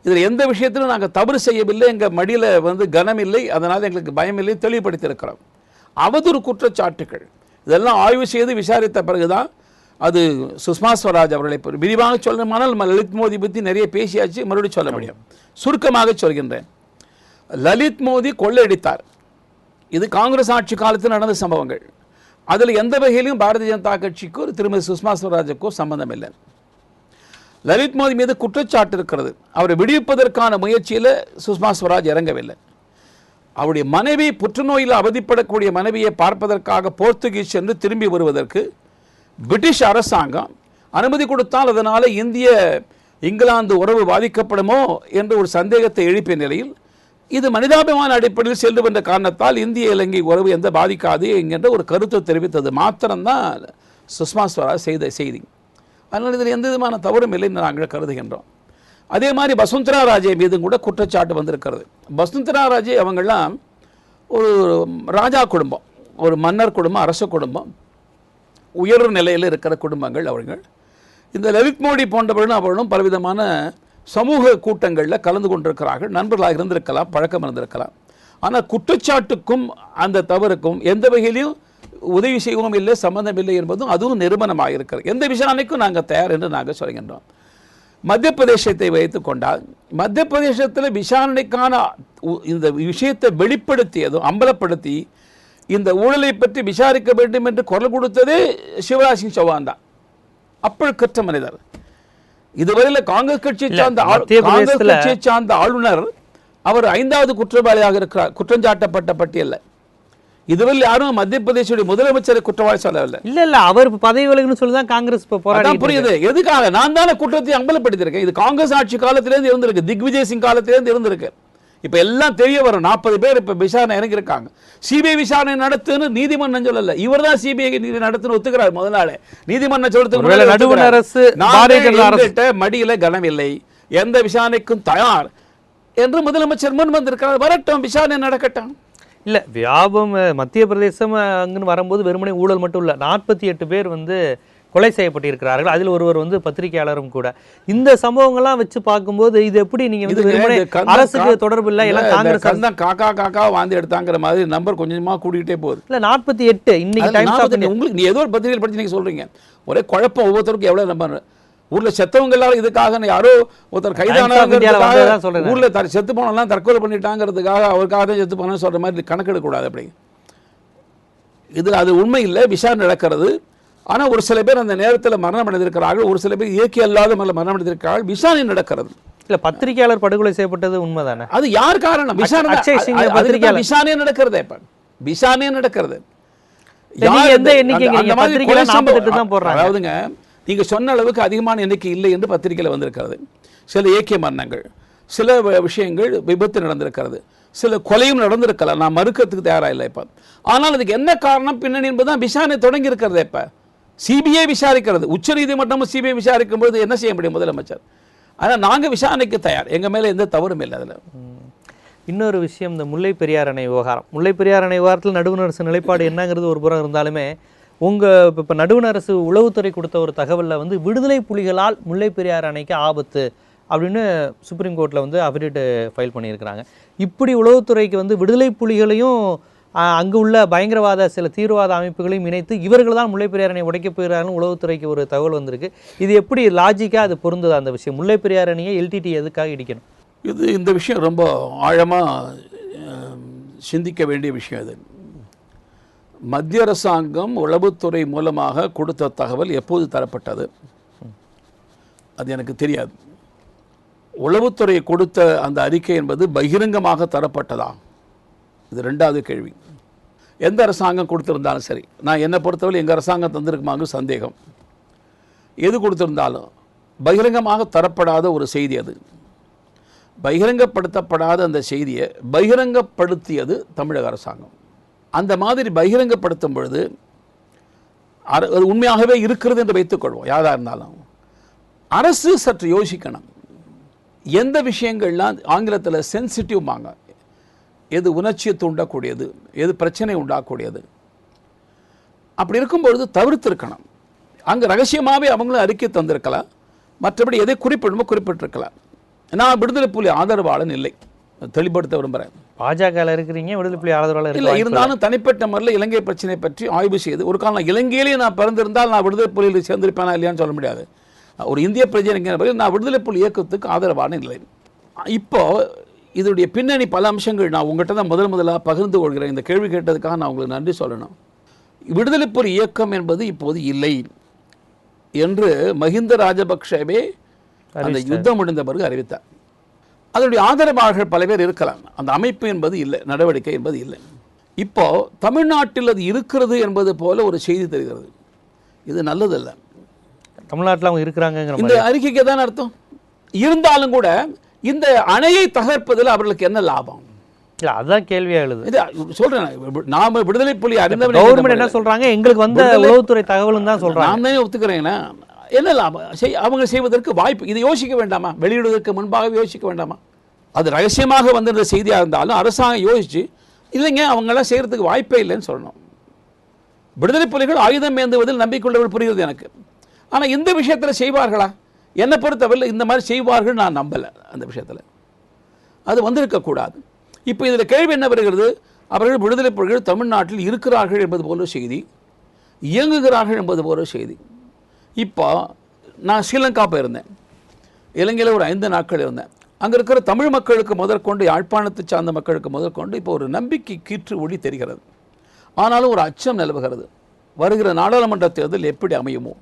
இதில் எந்த விஷயத்திலும் நாங்கள் தவறு செய்யவில்லை, எங்கள் மடியில் கனம் இல்லை, அதனால் எங்களுக்கு பயம் இல்லை தெளிவுபடுத்தியிருக்கிறோம். அவதூறு குற்றச்சாட்டுகள் இதெல்லாம் ஆய்வு செய்து விசாரித்த பிறகுதான் அது சுஷ்மா ஸ்வராஜ் அவர்களை விரிவாக சொல்லணுமானால் லலித் மோடி பற்றி நிறைய பேசியாச்சு, மறுபடியும் சொல்ல முடியும். சுருக்கமாக சொல்கின்றேன். லலித் மோடி கொள்ளையடித்தார். இது காங்கிரஸ் ஆட்சி காலத்தில் நடந்த சம்பவங்கள். அதில் எந்த வகையிலும் பாரதிய ஜனதா கட்சிக்கோ திருமதி சுஷ்மா ஸ்வராஜுக்கோ சம்பந்தம் இல்லை. லலித் மோடி மீது குற்றச்சாட்டு இருக்கிறது. அவரை விடுவிப்பதற்கான முயற்சியில் சுஷ்மா ஸ்வராஜ் இறங்கவில்லை. அவருடைய மனைவி புற்றுநோயில் அவதிப்படக்கூடிய மனைவியை பார்ப்பதற்காக போர்த்துகீஸ் சென்று திரும்பி வருவதற்கு பிரிட்டிஷ் அரசாங்கம் அனுமதி கொடுத்தால் அதனால் இங்கிலாந்து உறவு பாதிக்கப்படுமோ என்ற ஒரு சந்தேகத்தை எழுப்பிய நிலையில் இது மனிதாபிமான அடிப்படையில் சென்று வந்த காரணத்தால் இந்திய இலங்கை உறவு எந்த பாதிக்காது என்கின்ற ஒரு கருத்தை தெரிவித்தது மாத்திரம்தான் சுஷ்மா ஸ்வராஜ் செய்த செய்தி. அதனால் இதில் எந்த விதமான தவறும் இல்லை என்று நாங்கள் கருதுகின்றோம். அதே மாதிரி வசுந்தரா ராஜே மீதும் கூட குற்றச்சாட்டு வந்திருக்கிறது. வசுந்தரா ராஜே அவங்கெல்லாம் ஒரு ராஜா குடும்பம், ஒரு மன்னர் குடும்பம், அரச குடும்பம், உயர் நிலையில் இருக்கிற குடும்பங்கள் அவர்கள். இந்த லலித் மோடி போன்றவர்களும் அவர்களும் பலவிதமான சமூக கூட்டங்களில் கலந்து கொண்டிருக்கிறார்கள். நண்பர்களாக இருந்திருக்கலாம், பழக்கம் இருந்திருக்கலாம். ஆனால் குற்றச்சாட்டுக்கும் அந்த தவறுக்கும் எந்த வகையிலையும் உதவி செய்யவும் இல்லை, சம்பந்தம் இல்லை என்பதும் அதுவும் நிரூபணமாக இருக்கிறது. எந்த விசாரணைக்கும் நாங்கள் தயார் என்று நாங்கள் சொல்கின்றோம். மத்திய பிரதேசத்தை வைத்துக் கொண்டால் மத்திய பிரதேசத்தில் விசாரணைக்கான இந்த விஷயத்தை வெளிப்படுத்தியதும் அம்பலப்படுத்தி இந்த ஊழலை பற்றி விசாரிக்க வேண்டும் என்று குரல் கொடுத்ததே சிவராஜ் சிங் சௌஹான் தான். அப்பழுக்கற்ற மனிதர். இதுவரையில் காங்கிரஸ் கட்சியை சார்ந்த ஆளுநர் அவர் 5வது குற்றவாளியாக இருக்கிறார் குற்றஞ்சாட்டப்பட்ட பட்டியலில். இதுவரை யாரும் மத்திய பிரதேச முதலமைச்சரை குற்றவாளி சொல்லவில்லை. இல்ல அவர் பதவி விலகுன்னு சொல்லி தான் காங்கிரஸ் இப்ப போராடி. புரியுது. எதுக்காக? நான் தானே குற்றத்தை அம்பலப்படுத்தியிருக்கேன். இது காங்கிரஸ் ஆட்சி காலத்திலேருந்து இருந்திருக்கு, திக்விஜய் சிங் காலத்திலேருந்து இருந்திருக்கு. இப்ப எல்லாம் தெரிய வரும். 40 பேர் இப்ப விசாரணை இறங்கியிருக்காங்க. சிபிஐ விசாரணை நடத்துன்னு நீதிமன்றம் சொல்லல, இவர் தான் சிபிஐ நடத்துன்னு ஒத்துக்கிறார். முதல் நாளே நீதிமன்றம் சொல்றதுக்கு நடுவண் அரசு மடியில கனமில்லை, எந்த விசாரணைக்கும் தயார் என்று முதலமைச்சர் முன் வந்திருக்கிறார். வரட்டும், விசாரணை நடக்கட்டும். இல்ல வியாபம் மத்திய பிரதேசம் அங்குன்னு வரும்போது வெறுமனே ஊழல் மட்டும் இல்ல, 48 பேர் வந்து கொலை செய்யப்பட்டிருக்கிறார்கள். அதில் ஒருவர் வந்து பத்திரிகையாளரும் கூட. இந்த சம்பவங்கள்லாம் வச்சு பார்க்கும்போது இது எப்படி நீங்க வந்து வெறுமனே அரசுக்கு தொடர்பு இல்லை, எல்லாம் காங்கிரஸ் தான் காக்கா காக்கா வாந்தி எடுத்தாங்கிற மாதிரி நம்பர் கொஞ்சமா கூட்டிகிட்டே போகுது. இல்ல 48 இன்னைக்கு டைம் உங்களுக்கு நீ ஏதோ ஒரு பத்திரிகையில் படிச்சு நீங்க சொல்றீங்க. ஒரே குழப்பம். ஒவ்வொருத்தருக்கும் எவ்வளவு நம்பர். ஊர்ல செத்தவங்க எல்லாரும் இதுக்காக யாரோ ஒருத்தர் கைதான ஊர்ல செத்து போனெல்லாம் தற்கொலை பண்ணிட்டாங்கிறதுக்காக அவருக்காக தான் செத்து போன சொல்ற மாதிரி கணக்கெடுக்க கூடாது. அப்படி இது அது உண்மை இல்லை. விசாரணை நடக்கிறது. ஆனா ஒரு சில பேர் அந்த நேரத்தில் மரணம் அடைந்திருக்கிறார்கள், ஒரு சில பேர் இயற்கை அல்லாத மரணம் அடைந்திருக்கிறார்கள். விசாரணை நடக்கிறது. இல்ல பத்திரிகையாளர் படுகொலை செய்யப்பட்டது உண்மைதானே? அது யார் காரணம்? விசாரணை நடக்கிறது. இப்ப விசாரணை நடக்கிறது. அதாவதுங்க, நீங்க சொன்ன அளவுக்கு அதிகமான எண்ணிக்கை இல்லை என்று பத்திரிகையில் வந்திருக்கிறது. சில இயற்கை மரணங்கள், சில விஷயங்கள் விபத்து நடந்திருக்கிறது, சில கொலையும் நடந்திருக்கலாம். நான் மறுக்கிறதுக்கு தயாராக இல்லை இப்ப. ஆனால் அதுக்கு என்ன காரணம் பின்னணி என்பதுதான் விசாரணை தொடங்கி இருக்கிறது. இப்ப சிபிஐ விசாரிக்கிறது. உச்ச நீதிமன்றமும் சிபிஐ விசாரிக்கும் போது என்ன செய்ய முடியும் முதலமைச்சர்? ஆனால் நாங்க விசாரணைக்கு தயார். எங்க மேல எந்த தவறும் இல்லை. அதுல இன்னொரு விஷயம், இந்த முல்லை பெரியார் அணை விவகாரம். முல்லை பெரியார் அணை விவகாரத்தில் நடுவண் அரசு நிலைப்பாடு என்னங்கிறது ஒரு புறம் இருந்தாலுமே, இப்போ நடுவண் அரசு உளவுத்துறை கொடுத்த ஒரு தகவலில் வந்து விடுதலை புலிகளால் முல்லை பெரியார் அணைக்கு ஆபத்து அப்படின்னு சுப்ரீம் கோர்ட்டில் வந்து அஃபிடேவிட் ஃபைல் பண்ணியிருக்கிறாங்க. இப்படி உளவுத்துறைக்கு வந்து விடுதலை புலிகளையும் அங்கு உள்ள பயங்கரவாத சில தீவிரவாத அமைப்புகளையும் இணைத்து இவர்கள் தான் முல்லை பெரியார் அணை உடைக்க போகிறார்கள் உளவுத்துறைக்கு ஒரு தகவல் வந்திருக்கு. இது எப்படி லாஜிக்காக அது பொருந்தது? அந்த விஷயம் முல்லை பெரியார் அணையை எல்டிடி எதுக்காக இடிக்கணும்? இந்த விஷயம் ரொம்ப ஆழமாக சிந்திக்க வேண்டிய விஷயம். இது மத்திய அரசாங்கம் உளவுத்துறை மூலமாக கொடுத்த தகவல் எப்போது தரப்பட்டது அது எனக்கு தெரியாது. உளவுத்துறை கொடுத்த அந்த அறிக்கை என்பது பகிரங்கமாக தரப்பட்டதா? இது ரெண்டாவது கேள்வி. எந்த அரசாங்கம் கொடுத்திருந்தாலும் சரி, நான் என்னை பொறுத்தவரை எங்கள் அரசாங்கம் தந்திருக்குமாங்க சந்தேகம். எது கொடுத்திருந்தாலும் பகிரங்கமாக தரப்படாத ஒரு செய்தி அது. பகிரங்கப்படுத்தப்படாத அந்த செய்தியை பகிரங்கப்படுத்தியது தமிழக அரசாங்கம். அந்த மாதிரி பகிரங்கப்படுத்தும் பொழுது அது உண்மையாகவே இருக்கிறது என்று வைத்துக்கொள்வோம். யாராக இருந்தாலும் அரசு சற்று யோசிக்கணும். எந்த விஷயங்கள்லாம் ஆங்கிலத்தில் சென்சிட்டிவ்மாங்க, எது உணர்ச்சியை தூண்டக்கூடியது, எது பிரச்சனை உண்டாகக்கூடியது, அப்படி இருக்கும்பொழுது தவிர்த்திருக்கணும். அங்கே ரகசியமாகவே அவங்களும் அறிக்கை தந்திருக்கலாம். மற்றபடி எதை குறிப்பிடணுமோ குறிப்பிட்டிருக்கலாம். நான் விடுதலை புலி ஆதரவாளன் இல்லை, தெளிவுபடுத்த விரும்புகிறேன். பாஜக இருக்கிறீங்க, விடுதலை புலி ஆதரவாளர் இல்லை. இருந்தாலும் தனிப்பட்ட முறையில் இலங்கை பிரச்சனை பற்றி ஆய்வு செய்து ஒரு காலம் இலங்கையிலேயே நான் பிறந்திருந்தால் நான் விடுதலை புலியில் சேர்ந்திருப்பேனா இல்லையான்னு சொல்ல முடியாது. ஒரு இந்திய பிரஜை நான் விடுதலை புலி இயக்கத்துக்கு ஆதரவான இல்லை. இப்போ இதனுடைய பின்னணி பல அம்சங்கள் நான் உங்கள்கிட்ட தான் முதலாக பகிர்ந்து கொள்கிறேன். இந்த கேள்வி கேட்டதுக்காக நான் உங்களுக்கு நன்றி சொல்லணும். விடுதலை புலி இயக்கம் என்பது இப்போது இல்லை என்று மஹிந்த ராஜபக்ஷவே அந்த யுத்தம் முடிந்த பிறகு அறிவித்தார். அதனுடைய ஆதரவாளர்கள் பல பேர் இருக்கலாம். அந்த அமைப்பு என்பது இல்லை, நடவடிக்கை என்பது இல்லை. இப்போ தமிழ்நாட்டில் அது இருக்கிறது என்பது போல ஒரு செய்தி தெரிகிறது. இது நல்லதல்ல. தமிழ்நாட்டில் அவங்க இருக்கிறாங்க இந்த அறிக்கைக்கு தான் அர்த்தம். இருந்தாலும் கூட இந்த அணையை தகர்ப்பதில் அவர்களுக்கு என்ன லாபம்? அதான் கேள்வியா எழுது. சொல்றேன், நாம விடுதலை புலி அறிந்தவர் கவர்மெண்ட் என்ன சொல்றாங்க, எங்களுக்கு வந்த உளவுத்துறை தகவலும் தான் சொல்றாங்க. நான் தானே ஒத்துக்கிறேன்னா என்ன லாபம்? அவங்க செய்வதற்கு வாய்ப்பு, இதை யோசிக்க வேண்டாமா? வெளியிடுவதற்கு முன்பாக யோசிக்க வேண்டாமா? அது ரகசியமாக வந்திருந்த செய்தியாக இருந்தாலும் அரசாங்கம் யோசிச்சு இல்லைங்க அவங்களாம் செய்யறதுக்கு வாய்ப்பே இல்லைன்னு சொல்லணும். விடுதலை புலிகள் ஆயுதம் ஏந்துவதில் நம்பிக்கையுள்ளவர்கள் புரிகிறது எனக்கு. ஆனால் இந்த விஷயத்தில் செய்வார்களா? என்னை பொறுத்தவரை இந்த மாதிரி செய்வார்கள் நான் நம்பலை. அந்த விஷயத்தில் அது வந்திருக்கக்கூடாது. இப்போ இதில் கேள்வி என்ன வருகிறது? அவர்கள் விடுதலை புலிகள் தமிழ்நாட்டில் இருக்கிறார்கள் என்பது போல செய்தி, இயங்குகிறார்கள் என்பது போல செய்தி. இப்போ நான் ஸ்ரீலங்கா போயிருந்தேன். இலங்கையில் ஒரு 5 நாட்கள் இருந்தேன். அங்கே இருக்கிற தமிழ் மக்களுக்கு முதற்கொண்டு, யாழ்ப்பாணத்தை சார்ந்த மக்களுக்கு முதற்கொண்டு இப்போ ஒரு நம்பிக்கை கீற்று ஒளி தெரிகிறது. ஆனாலும் ஒரு அச்சம் நிலவுகிறது. வருகிற நாடாளுமன்ற தேர்தல் எப்படி அமையுமோ?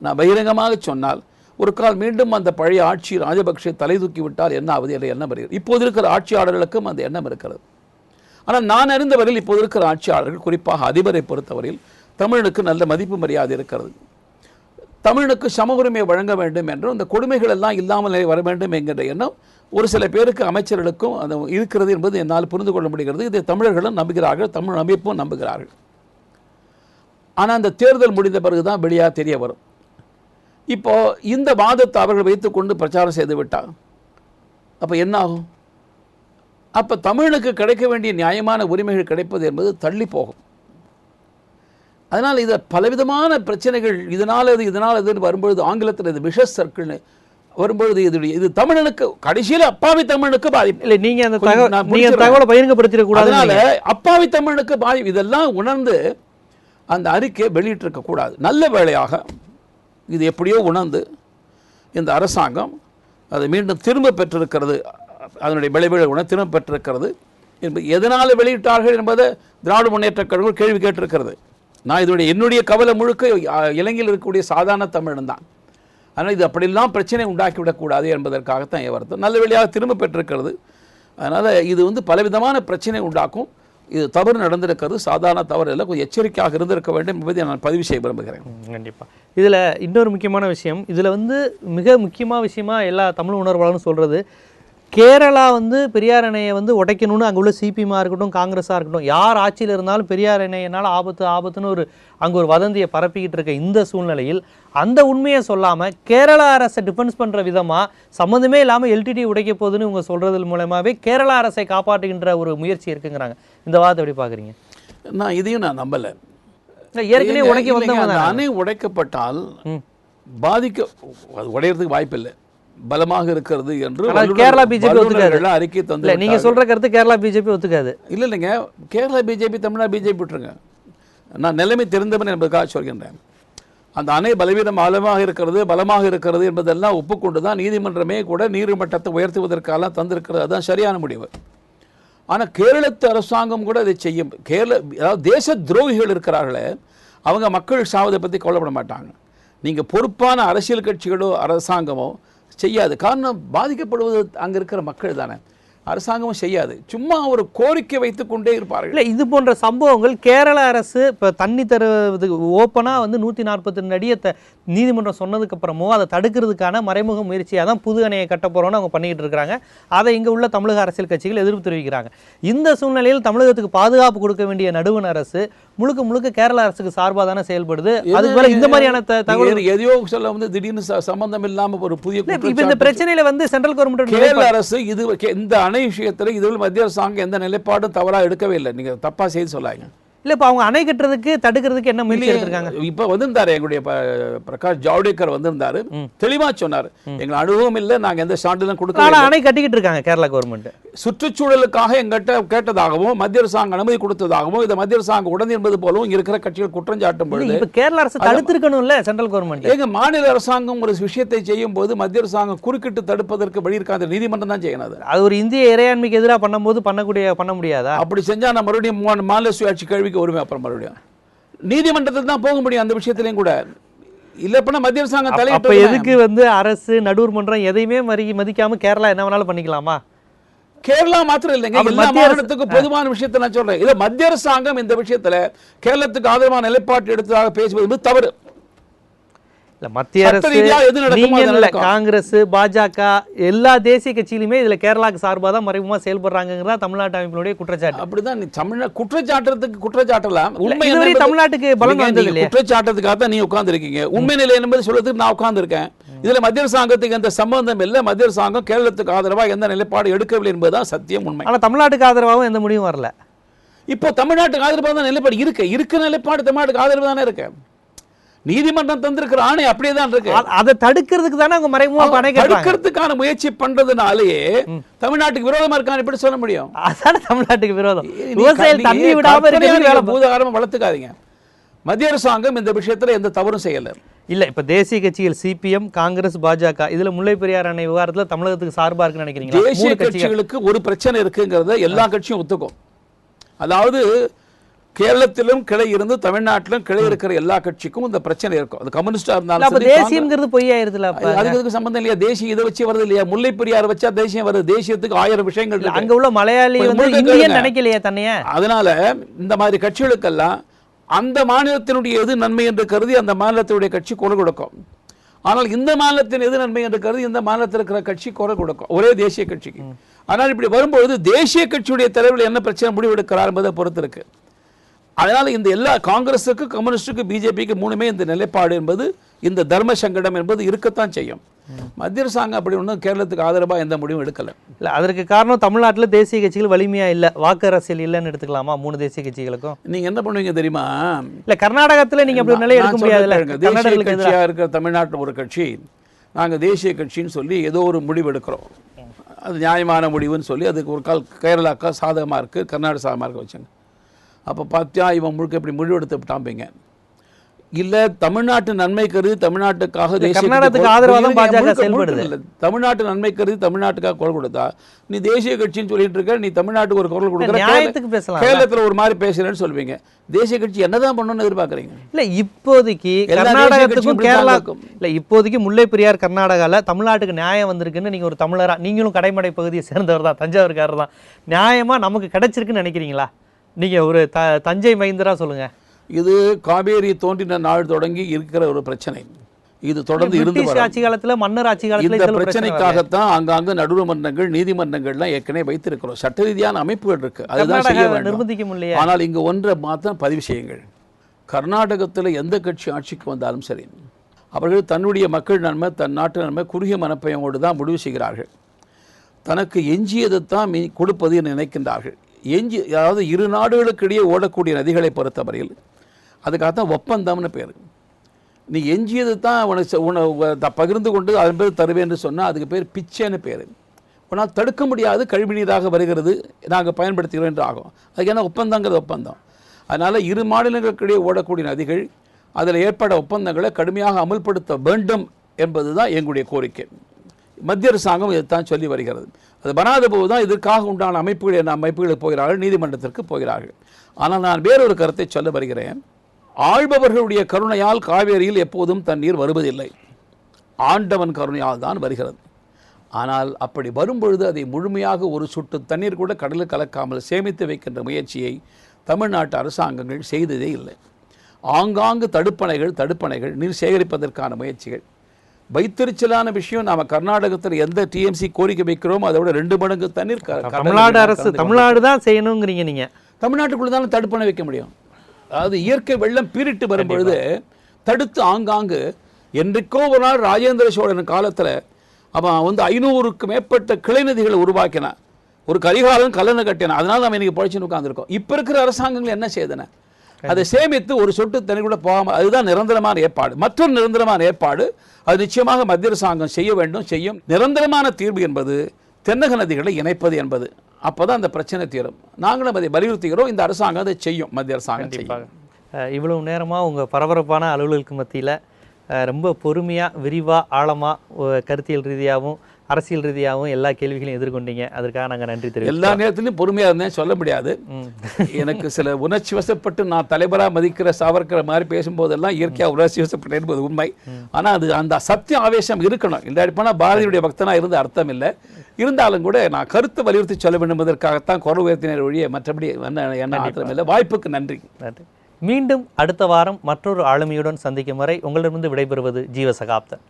நான் பகிரங்கமாக சொன்னால் ஒரு கால் மீண்டும் அந்த பழைய ஆட்சி ராஜபக்சே தலை தூக்கி விட்டால் என்ன ஆகுது என்ற எண்ணம் வருகிறது. இப்போது இருக்கிற ஆட்சியாளர்களுக்கும் அந்த எண்ணம் இருக்கிறது. ஆனால் நான் அறிந்தவரையில் இப்போது இருக்கிற ஆட்சியாளர்கள், குறிப்பாக அதிபரை பொறுத்தவரையில் தமிழனுக்கு நல்ல மதிப்பு மரியாதை இருக்கிறது. தமிழனுக்கு சம உரிமை வழங்க வேண்டும் என்றும் இந்த கொடுமைகள் எல்லாம் இல்லாமல் வர வேண்டும் என்கிற எண்ணம் ஒரு சில பேருக்கு, அமைச்சர்களுக்கும் அந்த இருக்கிறது என்பது என்னால் புரிந்து கொள்ள முடிகிறது. இதை தமிழர்களும் நம்புகிறார்கள், தமிழ் அமைப்பும் நம்புகிறார்கள். ஆனால் அந்த தேர்தல் முடிந்த பிறகுதான் வெளியாக தெரிய வரும். இப்போ இந்த வாதத்தை அவர்கள் வைத்துக்கொண்டு பிரச்சாரம் செய்து விட்டால் அப்போ என்ன ஆகும்? அப்போ தமிழனுக்கு கிடைக்க வேண்டிய நியாயமான உரிமைகள் கிடைப்பது என்பது தள்ளி போகும். அதனால் இதை பலவிதமான பிரச்சனைகள் இதனால் இது வரும்பொழுது, ஆங்கிலத்தில் இது விஷ சர்க்கிள்னு வரும்பொழுது, இது தமிழனுக்கு கடைசியில் அப்பாவி தமிழனுக்கு பாதிப்பு. இல்லை, நீங்க அந்த தகவலை பகிரங்கப்படுத்திடக்கூடாது. அதனால அப்பாவி தமிழனுக்கு பாதிப்பு. இதெல்லாம் உணர்ந்து அந்த அறிக்கையை வெளியிட்டிருக்க கூடாது. நல்ல வேளையாக இது எப்படியோ உணர்ந்து இந்த அரசாங்கம் அதை மீண்டும் திரும்ப பெற்றிருக்கிறது. அதனுடைய விளைவுகளை உணர்ந்து திரும்ப பெற்றிருக்கிறது. எதனால் வெளியிட்டார்கள் என்பதை திராவிட முன்னேற்ற கழகம் கேள்வி கேட்டிருக்கிறது. நான் என்னுடைய கவலை முழுக்க இலங்கையில் இருக்கக்கூடிய சாதாரண தமிழன் தான். ஆனால் இது அப்படிலாம் பிரச்சனை உண்டாக்கிவிடக்கூடாது என்பதற்காகத்தான் என் வருத்தம். நல்ல வழியாக திரும்ப பெற்றிருக்கிறது. அதனால் இது பலவிதமான பிரச்சனை உண்டாக்கும். இது தவறு நடந்திருக்கிறது, சாதாரண தவறு இல்லை, கொஞ்சம் எச்சரிக்கையாக இருந்திருக்க வேண்டும் என்பதை நான் பதிவு செய்ய விரும்புகிறேன். கண்டிப்பாக. இதில் இன்னொரு முக்கியமான விஷயம், இதில் மிக முக்கியமான விஷயமா எல்லா தமிழ் உணர்வாளரும் சொல்கிறது, கேரளா பெரியார் அணையை உடைக்கணும்னு அங்கே உள்ள சிபிஎம்மாக இருக்கட்டும், காங்கிரஸாக இருக்கட்டும், யார் ஆட்சியில் இருந்தாலும் பெரியார் அணையினால் ஆபத்துன்னு அங்கே ஒரு வதந்தியை பரப்பிக்கிட்டு இருக்க இந்த சூழ்நிலையில் அந்த உண்மையை சொல்லாமல் கேரளா அரசை டிஃபென்ஸ் பண்ணுற விதமாக சம்மந்தமே இல்லாமல் எல்டிடி உடைக்க போகுதுன்னு இவங்க சொல்கிறது மூலமாகவே கேரளா அரசை காப்பாற்றுகின்ற ஒரு முயற்சி இருக்குங்கிறாங்க. இந்த வாதத்தை எப்படி பார்க்குறீங்க? இதையும் நான் நம்பலை. ஏற்கனவே உடைக்க வந்தவங்க அணை உடைக்கப்பட்டால் உடையிறதுக்கு வாய்ப்பில்லை, பலமாக இருக்கிறது என்று கேரளா பிஜேபி ஒத்துக்காது. அறிக்கை தந்து நீங்க சொல்ற கருத்து கேரளா பிஜேபி ஒத்துக்காது. இல்லைங்க, கேரளா பிஜேபி தமிழ்நாடு பிஜேபி விட்டுருங்க. நான் நிலைமை தெரிந்தவன் என்பதற்காக சொல்கின்றேன். அந்த அணை பலமாக இருக்கிறது என்பதெல்லாம் ஒப்புக்கொண்டு தான் நீதிமன்றமே கூட நீர் மட்டத்தை உயர்த்துவதற்காக தந்திருக்கிறது. அதுதான் சரியான முடிவு. ஆனால் கேரளத்து அரசாங்கம் கூட அதை செய்யும். அதாவது தேச துரோகிகள் இருக்கிறார்களே, அவங்க மக்கள் சாவதை பற்றி கவலைப்பட மாட்டாங்க. நீங்கள் பொறுப்பான அரசியல் கட்சிகளோ அரசாங்கமோ செய்யாது. காரணம், பாதிக்கப்படுவது அங்கே இருக்கிற மக்கள் தானே. அரசாங்கமும் செய்யாது, சும்மா ஒரு கோரிக்கை வைத்துக் கொண்டே இருப்பார்கள். இல்லை, இது போன்ற சம்பவங்கள் கேரள அரசு இப்போ தண்ணி தருவதுக்கு ஓப்பனாக 142 அடியை நீதிமன்றம் சொன்னதுக்கு அப்புறமோ அதை தடுக்கிறதுக்கான மறைமுக முயற்சியாக தான் புது அணையை கட்ட போகிறோன்னு அவங்க பண்ணிக்கிட்டு இருக்கிறாங்க. அதை இங்கே உள்ள தமிழக அரசியல் கட்சிகள் எதிர்ப்பு தெரிவிக்கிறாங்க. இந்த சூழ்நிலையில் தமிழகத்துக்கு பாதுகாப்பு கொடுக்க வேண்டிய நடுவண் அரசு முழுக்க கேரள அரசுக்கு சார்பாக தானே செயல்படுது. அது போல இந்த மாதிரியான தகவல் எதையோ சொல்ல திடீர்னு சம்பந்தம் இல்லாமல் ஒரு புதிய இந்த பிரச்சனையில சென்ட்ரல் கவர்மெண்ட் கேரள அரசு இந்த அணை விஷயத்தில் இதுவரை மத்திய அரசாங்கம் எந்த நிலைப்பாடும் தவறாக எடுக்கவே இல்லை. நீங்க தப்பா செய்து சொல்லாங்க. இல்ல, இப்ப அவங்க அணை கட்டுறதுக்கு தடுக்கிறதுக்கு என்ன முயற்சி எடுத்திருக்காங்க? இப்ப வந்திருந்தாரு எங்களுடைய பிரகாஷ் ஜவடேகர் வந்திருந்தாரு, தெளிவா சொன்னார், எங்க அனுபவம் இல்லை, நாங்க எந்த சான்றிதழும் கொடுக்கல. அணை கட்டிக்கிட்டு இருக்காங்க கேரளா கவர்மெண்ட். சுற்றுச்சூழலுக்காக எங்கிட்ட கேட்டதாகவும் மத்திய அரசாங்கம் அனுமதி கொடுத்ததாகவும் இதை மத்திய அரசாங்கம் உடனே என்பது போலவும் இங்க இருக்கிற கட்சிகள் குற்றம் சாட்டும் பொழுது இப்ப கேரள அரசு தடுத்திருக்கணும்ல சென்ட்ரல் கவர்மெண்ட். எங்க மாநில அரசாங்கம் ஒரு விஷயத்தை செய்யும் போது மத்திய அரசாங்கம் குறுக்கிட்டு தடுப்பதற்கு வழி இருக்காது, நீதிமன்றம் தான் செய்யணும். அது ஒரு இந்திய இறையாண்மைக்கு எதிராக பண்ணும்போது பண்ண முடியாதா? அப்படி செஞ்சா நான் மறுபடியும் மாநில சுயாட்சி கேள்விக்கு வருவேன். அப்புறம் மறுபடியும் நீதிமன்றத்தில் தான் போக முடியும் அந்த விஷயத்திலையும் கூட. இல்லப்பனா மத்திய அரசாங்கம் தலையிட்டு எதுக்கு அரசு நடுவர் மன்றம் எதையுமே மதிக்காம கேரளா என்ன வேணாலும் பண்ணிக்கலாமா? கேரளா மாத்திரம் இல்லைங்க, எல்லா மாநிலத்துக்கும் பொதுவான விஷயத்தை நான் சொல்றேன். இதை மத்திய அரசாங்கம் இந்த விஷயத்துல கேரளத்துக்கு ஆதரவான நிலைப்பாட்டு எடுத்ததாக பேசுவது தவறு. மத்திய அரசு, காங்கிரஸ், பாஜக எல்லா தேசிய கட்சியிலுமே இதுல கேரளாக்கு சார்பாக தான் மறைமுகமா செயல்படுறாங்கிறதா தமிழ்நாட்டு அமைப்பினுடைய குற்றச்சாட்டு. அப்படிதான் குற்றச்சாட்டலாம். உண்மை தமிழ்நாட்டுக்கு பலம் வந்தது இல்லையா? குற்றச்சாட்டத்துக்காக தான் நீ உட்கார்ந்து இருக்கீங்க. உண்மை நிலை என்பது சொல்றதுக்கு நான் உட்கார்ந்து இருக்கேன். இதுல மத்திய அரசாங்கத்துக்கு எந்த சம்பந்தம் இல்லை. மத்திய அரசாங்கம் கேரளத்துக்கு ஆதரவாக எந்த நிலைப்பாடு எடுக்கவில்லை என்பதுதான் சத்தியம், உண்மை. ஆனா தமிழ்நாட்டுக்கு ஆதரவாகவும் எந்த முடிவும் வரல. இப்போ தமிழ்நாட்டுக்கு ஆதரவாக தான் நிலைப்பாடு இருக்கு நிலைப்பாடு தமிழ்நாட்டுக்கு ஆதரவு தானே இருக்கு. நீதிமன்றம் தந்திருக்கிற ஆணை அப்படியே தான் இருக்கு. அதை தடுக்கிறதுக்கு தானே அவங்க மறைமுகமா தடுக்கிறதுக்கான முயற்சி பண்றதுனாலேயே தமிழ்நாட்டுக்கு விரோதமா இருக்கான்னு எப்படி சொல்ல முடியும்? அதான தமிழ்நாட்டுக்கு விரோதம். விவசாயிகள் தண்ணி விடாம இருக்கிறது பூதாகரமா வளர்த்துக்காதீங்க. மத்திய அரசாங்கம் இந்த விஷயத்துல எந்த தவறும் செய்யல. இல்ல, இப்ப தேசிய கட்சிகள் சிபிஎம், காங்கிரஸ், பாஜக இதுல முல்லை பெரியார் அணை விவகாரத்துல தமிழகத்துக்கு சார்பா இருக்குன்னு நினைக்கிறீங்களா? தேசிய கட்சிகளுக்கு ஒரு பிரச்சனை இருக்குங்கிறத எல்லா கட்சியும் ஒத்துக்கும். அதாவது கேரளத்திலும் கிளை இருந்து தமிழ்நாட்டிலும் கிளை இருக்கிற எல்லா கட்சிக்கும் இந்த பிரச்சனை இருக்கும். அது கம்யூனிஸ்டா இருந்தாலும் அப்ப தேசியம்ங்கிறது பொய்யாயிருதுல. அதுக்கு சம்பந்தம் இல்லையா? தேசியம் இதை வச்சு வருது இல்லையா? முல்லை பெரியார் வச்சா தேசியம் வருது. தேசியத்துக்கு 1000 விஷயங்கள் இருக்கு. அங்க உள்ள மலையாளி வந்து இந்தியன் நினைக்கலையா தன்னைய? அதனால இந்த மாதிரி கட்சிகளுக்கெல்லாம் அந்த மாநிலத்தினுடைய எது நன்மை என்று கருதி அந்த மாநிலத்தினுடைய கட்சி குரல் கொடுக்கும். ஆனால் இந்த மாநிலத்தின் எது நன்மை என்று கருதி இந்த மாநிலத்தில் இருக்கிற கட்சி குரல் கொடுக்கும், ஒரே தேசிய கட்சிக்கு. ஆனால் இப்படி வரும்பொழுது தேசிய கட்சியுடைய தலைவர்கள் என்ன பிரச்சனை முடிவெடுக்கிறார் என்பதை பொறுத்து இருக்கு. அதனால் இந்த எல்லா காங்கிரஸுக்கு, கம்யூனிஸ்டுக்கு, பிஜேபிக்கு மூணுமே இந்த நிலைப்பாடு என்பது, இந்த தர்ம சங்கடம் என்பது இருக்கத்தான் செய்யும். மத்திய அரசாங்கம் அப்படி ஒன்றும் கேரளத்துக்கு ஆதரவாக எந்த முடிவும் எடுக்கலை. இல்லை, அதற்கு காரணம் தமிழ்நாட்டில் தேசிய கட்சிகள் வலிமையாக இல்லை, வாக்கு அரசியல் இல்லைன்னு எடுத்துக்கலாமா 3 தேசிய கட்சிகளுக்கும்? நீங்கள் என்ன பண்ணுவீங்க தெரியுமா? இல்லை, கர்நாடகத்தில் நீங்கள் அப்படி நிலை எடுக்க முடியாதுல்ல. தேசிய கட்சியாக இருக்கிற தமிழ்நாட்டில் ஒரு கட்சி, நாங்கள் தேசிய கட்சின்னு சொல்லி ஏதோ ஒரு முடிவு எடுக்கிறோம், அது நியாயமான முடிவுன்னு சொல்லி அதுக்கு ஒரு கால் கேரளாக்கா சாதகமாக இருக்குது, கர்நாடகா சாதகமாக இருக்க வச்சுங்க. அப்போ பார்த்தியா இவன் முழுக்க இப்படி முடிவு எடுத்து விட்டாம்பிங்க. இல்லை, தமிழ்நாட்டு நன்மை கருதி தமிழ்நாட்டுக்காக கர்நாடகத்துக்கு ஆதரவாக தான் பாஜக செயல்படுது. இல்லை, தமிழ்நாட்டு நன்மை கருதி தமிழ்நாட்டுக்காக குரல் கொடுத்தா நீ தேசிய கட்சின்னு சொல்லிட்டு இருக்க, நீ தமிழ்நாட்டுக்கு ஒரு குரல் கொடுக்குற, நியாயத்துக்கு பேசலாம், கேரளத்தில் ஒரு மாதிரி பேசுறேன்னு சொல்லுவீங்க. தேசிய கட்சி என்னதான் பண்ணணும்னு எதிர்பார்க்குறீங்க? இல்லை, இப்போதைக்கு கர்நாடகத்துக்கும் கேரளாவுக்கும் இல்லை, இப்போதைக்கு முல்லை பெரியார் கர்நாடகாவில் தமிழ்நாட்டுக்கு நியாயம் வந்திருக்குன்னு நீங்கள் ஒரு தமிழராக, நீங்களும் கடைமடை பகுதியை சேர்ந்தவர் தான், தஞ்சாவூர்காரர் தான், நியாயமாக நமக்கு கிடைச்சிருக்குன்னு நினைக்கிறீங்களா? நீங்கள் ஒரு தஞ்சை மைந்தரா சொல்லுங்கள். இது காவேரி தோன்றின நாள் தொடங்கி இருக்கிற ஒரு பிரச்சனை. இது தொடர்ந்து இருந்து ஆட்சி காலத்துல, மன்னர் ஆட்சி காலத்துல இந்த பிரச்சனைக்காகத்தான் ஆங்காங்க நடுவர்மன்றங்கள், நீதிமன்றங்கள்லாம் ஏற்கனவே வைத்திருக்கிறோம். சட்ட ரீதியான அமைப்புகள் இருக்கு, அதுதான் செய்ய வேண்டும், நிர்பந்திக்க முடியல. ஆனால் இங்க ஒன்றை மாத்திரம் பதிவு செய்யுங்கள். கர்நாடகத்தில் எந்த கட்சி ஆட்சிக்கு வந்தாலும் சரி, அவர்கள் தன்னுடைய மக்கள் நன்மை, தன் நாட்டு நன்மை குறுகிய மனப்பையோடு தான் முடிவு செய்கிறார்கள். தனக்கு எஞ்சியதை தான் கொடுப்பது என்று நினைக்கின்றார்கள். அதாவது இரு நாடுகளுக்கு இடையே ஓடக்கூடிய நதிகளை பொறுத்தவரையில் அதுக்காகத்தான் ஒப்பந்தம்னு பேர். நீ எஞ்சியது தான் உனக்கு பகிர்ந்து கொண்டு அதன் பேர் தருவேன் என்று சொன்னால் அதுக்கு பேர் பிச்சைன்னு பேர். உன்னால் தடுக்க முடியாது, கழிவு நீராக வருகிறது, நாங்கள் பயன்படுத்துகிறோம் என்று ஆகும். அதுக்கு என்ன ஒப்பந்தங்கிறது ஒப்பந்தம். அதனால் இரு மாநிலங்களுக்கிடையே ஓடக்கூடிய நதிகள், அதில் ஏற்பட ஒப்பந்தங்களை கடுமையாக அமல்படுத்த வேண்டும் என்பது தான் எங்களுடைய கோரிக்கை. மத்திய அரசாங்கம் இதைத்தான் சொல்லி வருகிறது. அது வராத போது தான் இதற்காக உண்டான அமைப்புகளுக்கு போகிறார்கள், நீதிமன்றத்திற்கு போகிறார்கள். ஆனால் நான் வேறொரு கருத்தை சொல்ல வருகிறேன். ஆள்பவர்களுடைய கருணையால் காவேரியில் எப்போதும் தண்ணீர் வருவதில்லை, ஆண்டவன் கருணையால் தான் வருகிறது. ஆனால் அப்படி வரும்பொழுது அதை முழுமையாக ஒரு சொட்டு தண்ணீர் கூட கடலில் கலக்காமல் சேமித்து வைக்கின்ற முயற்சியை தமிழ்நாட்டு அரசாங்கங்கள் செய்ததே இல்லை. ஆங்காங்கு தடுப்பணைகள் நீர் சேகரிப்பதற்கான முயற்சிகள். வைத்திருச்சலான விஷயம், நாம கர்நாடகத்தில் எந்த டிஎம்சி கோரிக்கை வைக்கிறோம் அதை விட 2 மடங்கு தண்ணீர் தமிழ்நாடு அரசு, தமிழ்நாடு தான் செய்யணுங்கிறீங்க. நீங்க தமிழ்நாட்டுக்குள்ள தானே தடுப்பணை வைக்க முடியும். அதாவது இயற்கை வெள்ளம் பீரிட்டு வரும்பொழுது தடுத்து ஆங்காங்கு, என்றைக்கோ ஒரு நாள் ராஜேந்திர சோழன் காலத்தில் அவன் 500க்கு மேற்பட்ட கிளை நதிகளை உருவாக்கினான், ஒரு கரிகாலன் கல்லணை கட்டினான். அதனால நம்ம இன்னைக்கு பழிச்சுன்னு உட்காந்துருக்கோம். இப்போ இருக்கிற அரசாங்கங்கள் என்ன செய்தன? அதை சேமித்து ஒரு சொட்டு தண்ணி கூட போகாமல், அதுதான் நிரந்தரமான ஏற்பாடு. மற்றொரு நிரந்தரமான ஏற்பாடு அது நிச்சயமாக மத்திய அரசாங்கம் செய்ய வேண்டும், செய்யும். நிரந்தரமான தீர்வு என்பது தென்னக நதிகளை இணைப்பது என்பது. அப்போதான் அந்த பிரச்சனை தீரும். நாங்களும் அதை வலியுறுத்துகிறோம். இந்த அரசாங்கம் அதை செய்யும், மத்திய அரசாங்கம் செய்யும். இவ்வளவு நேரமாக உங்கள் பரபரப்பான அலுவலர்களுக்கு மத்தியில் ரொம்ப பொறுமையாக, விரிவாக, ஆழமாக, கருத்தியல் ரீதியாகவும் அரசியல் ரீதியாகவும் எல்லா கேள்விகளையும் எதிர்கொண்டீங்க. அதற்காக நாங்கள் நன்றி தெரிவிக்கிறோம். எல்லா நேரத்திலையும் பொறுமையாக இருந்தேன் சொல்ல முடியாது. எனக்கு சில உணர்ச்சி வசப்பட்டு நான் தலைவராக மதிக்கிற சாவர்கர் மாதிரி பேசும்போதெல்லாம் இயற்கையாக உணர்ச்சி வசப்பட்டேன் என்பது உண்மை. ஆனால் அது அந்த சத்திய ஆவேசம் இருக்கணும். இல்லாட்டி போனால் பாரதியுடைய பக்தனாக இருந்து அர்த்தம் இல்லை. இருந்தாலும் கூட நான் கருத்தை வலியுறுத்தி சொல்ல வேண்டும் என்பதற்காகத்தான் குரல் உயர்த்தினர் ஒழிய மற்றபடி என்ன ஆத்திரம் இல்லை. வாய்ப்புக்கு நன்றி. நன்றி. மீண்டும் அடுத்த வாரம் மற்றொரு ஆளுமையுடன் சந்திக்கும் வரை உங்களிடமிருந்து விடைபெறுவது ஜீவசகாப்தன்.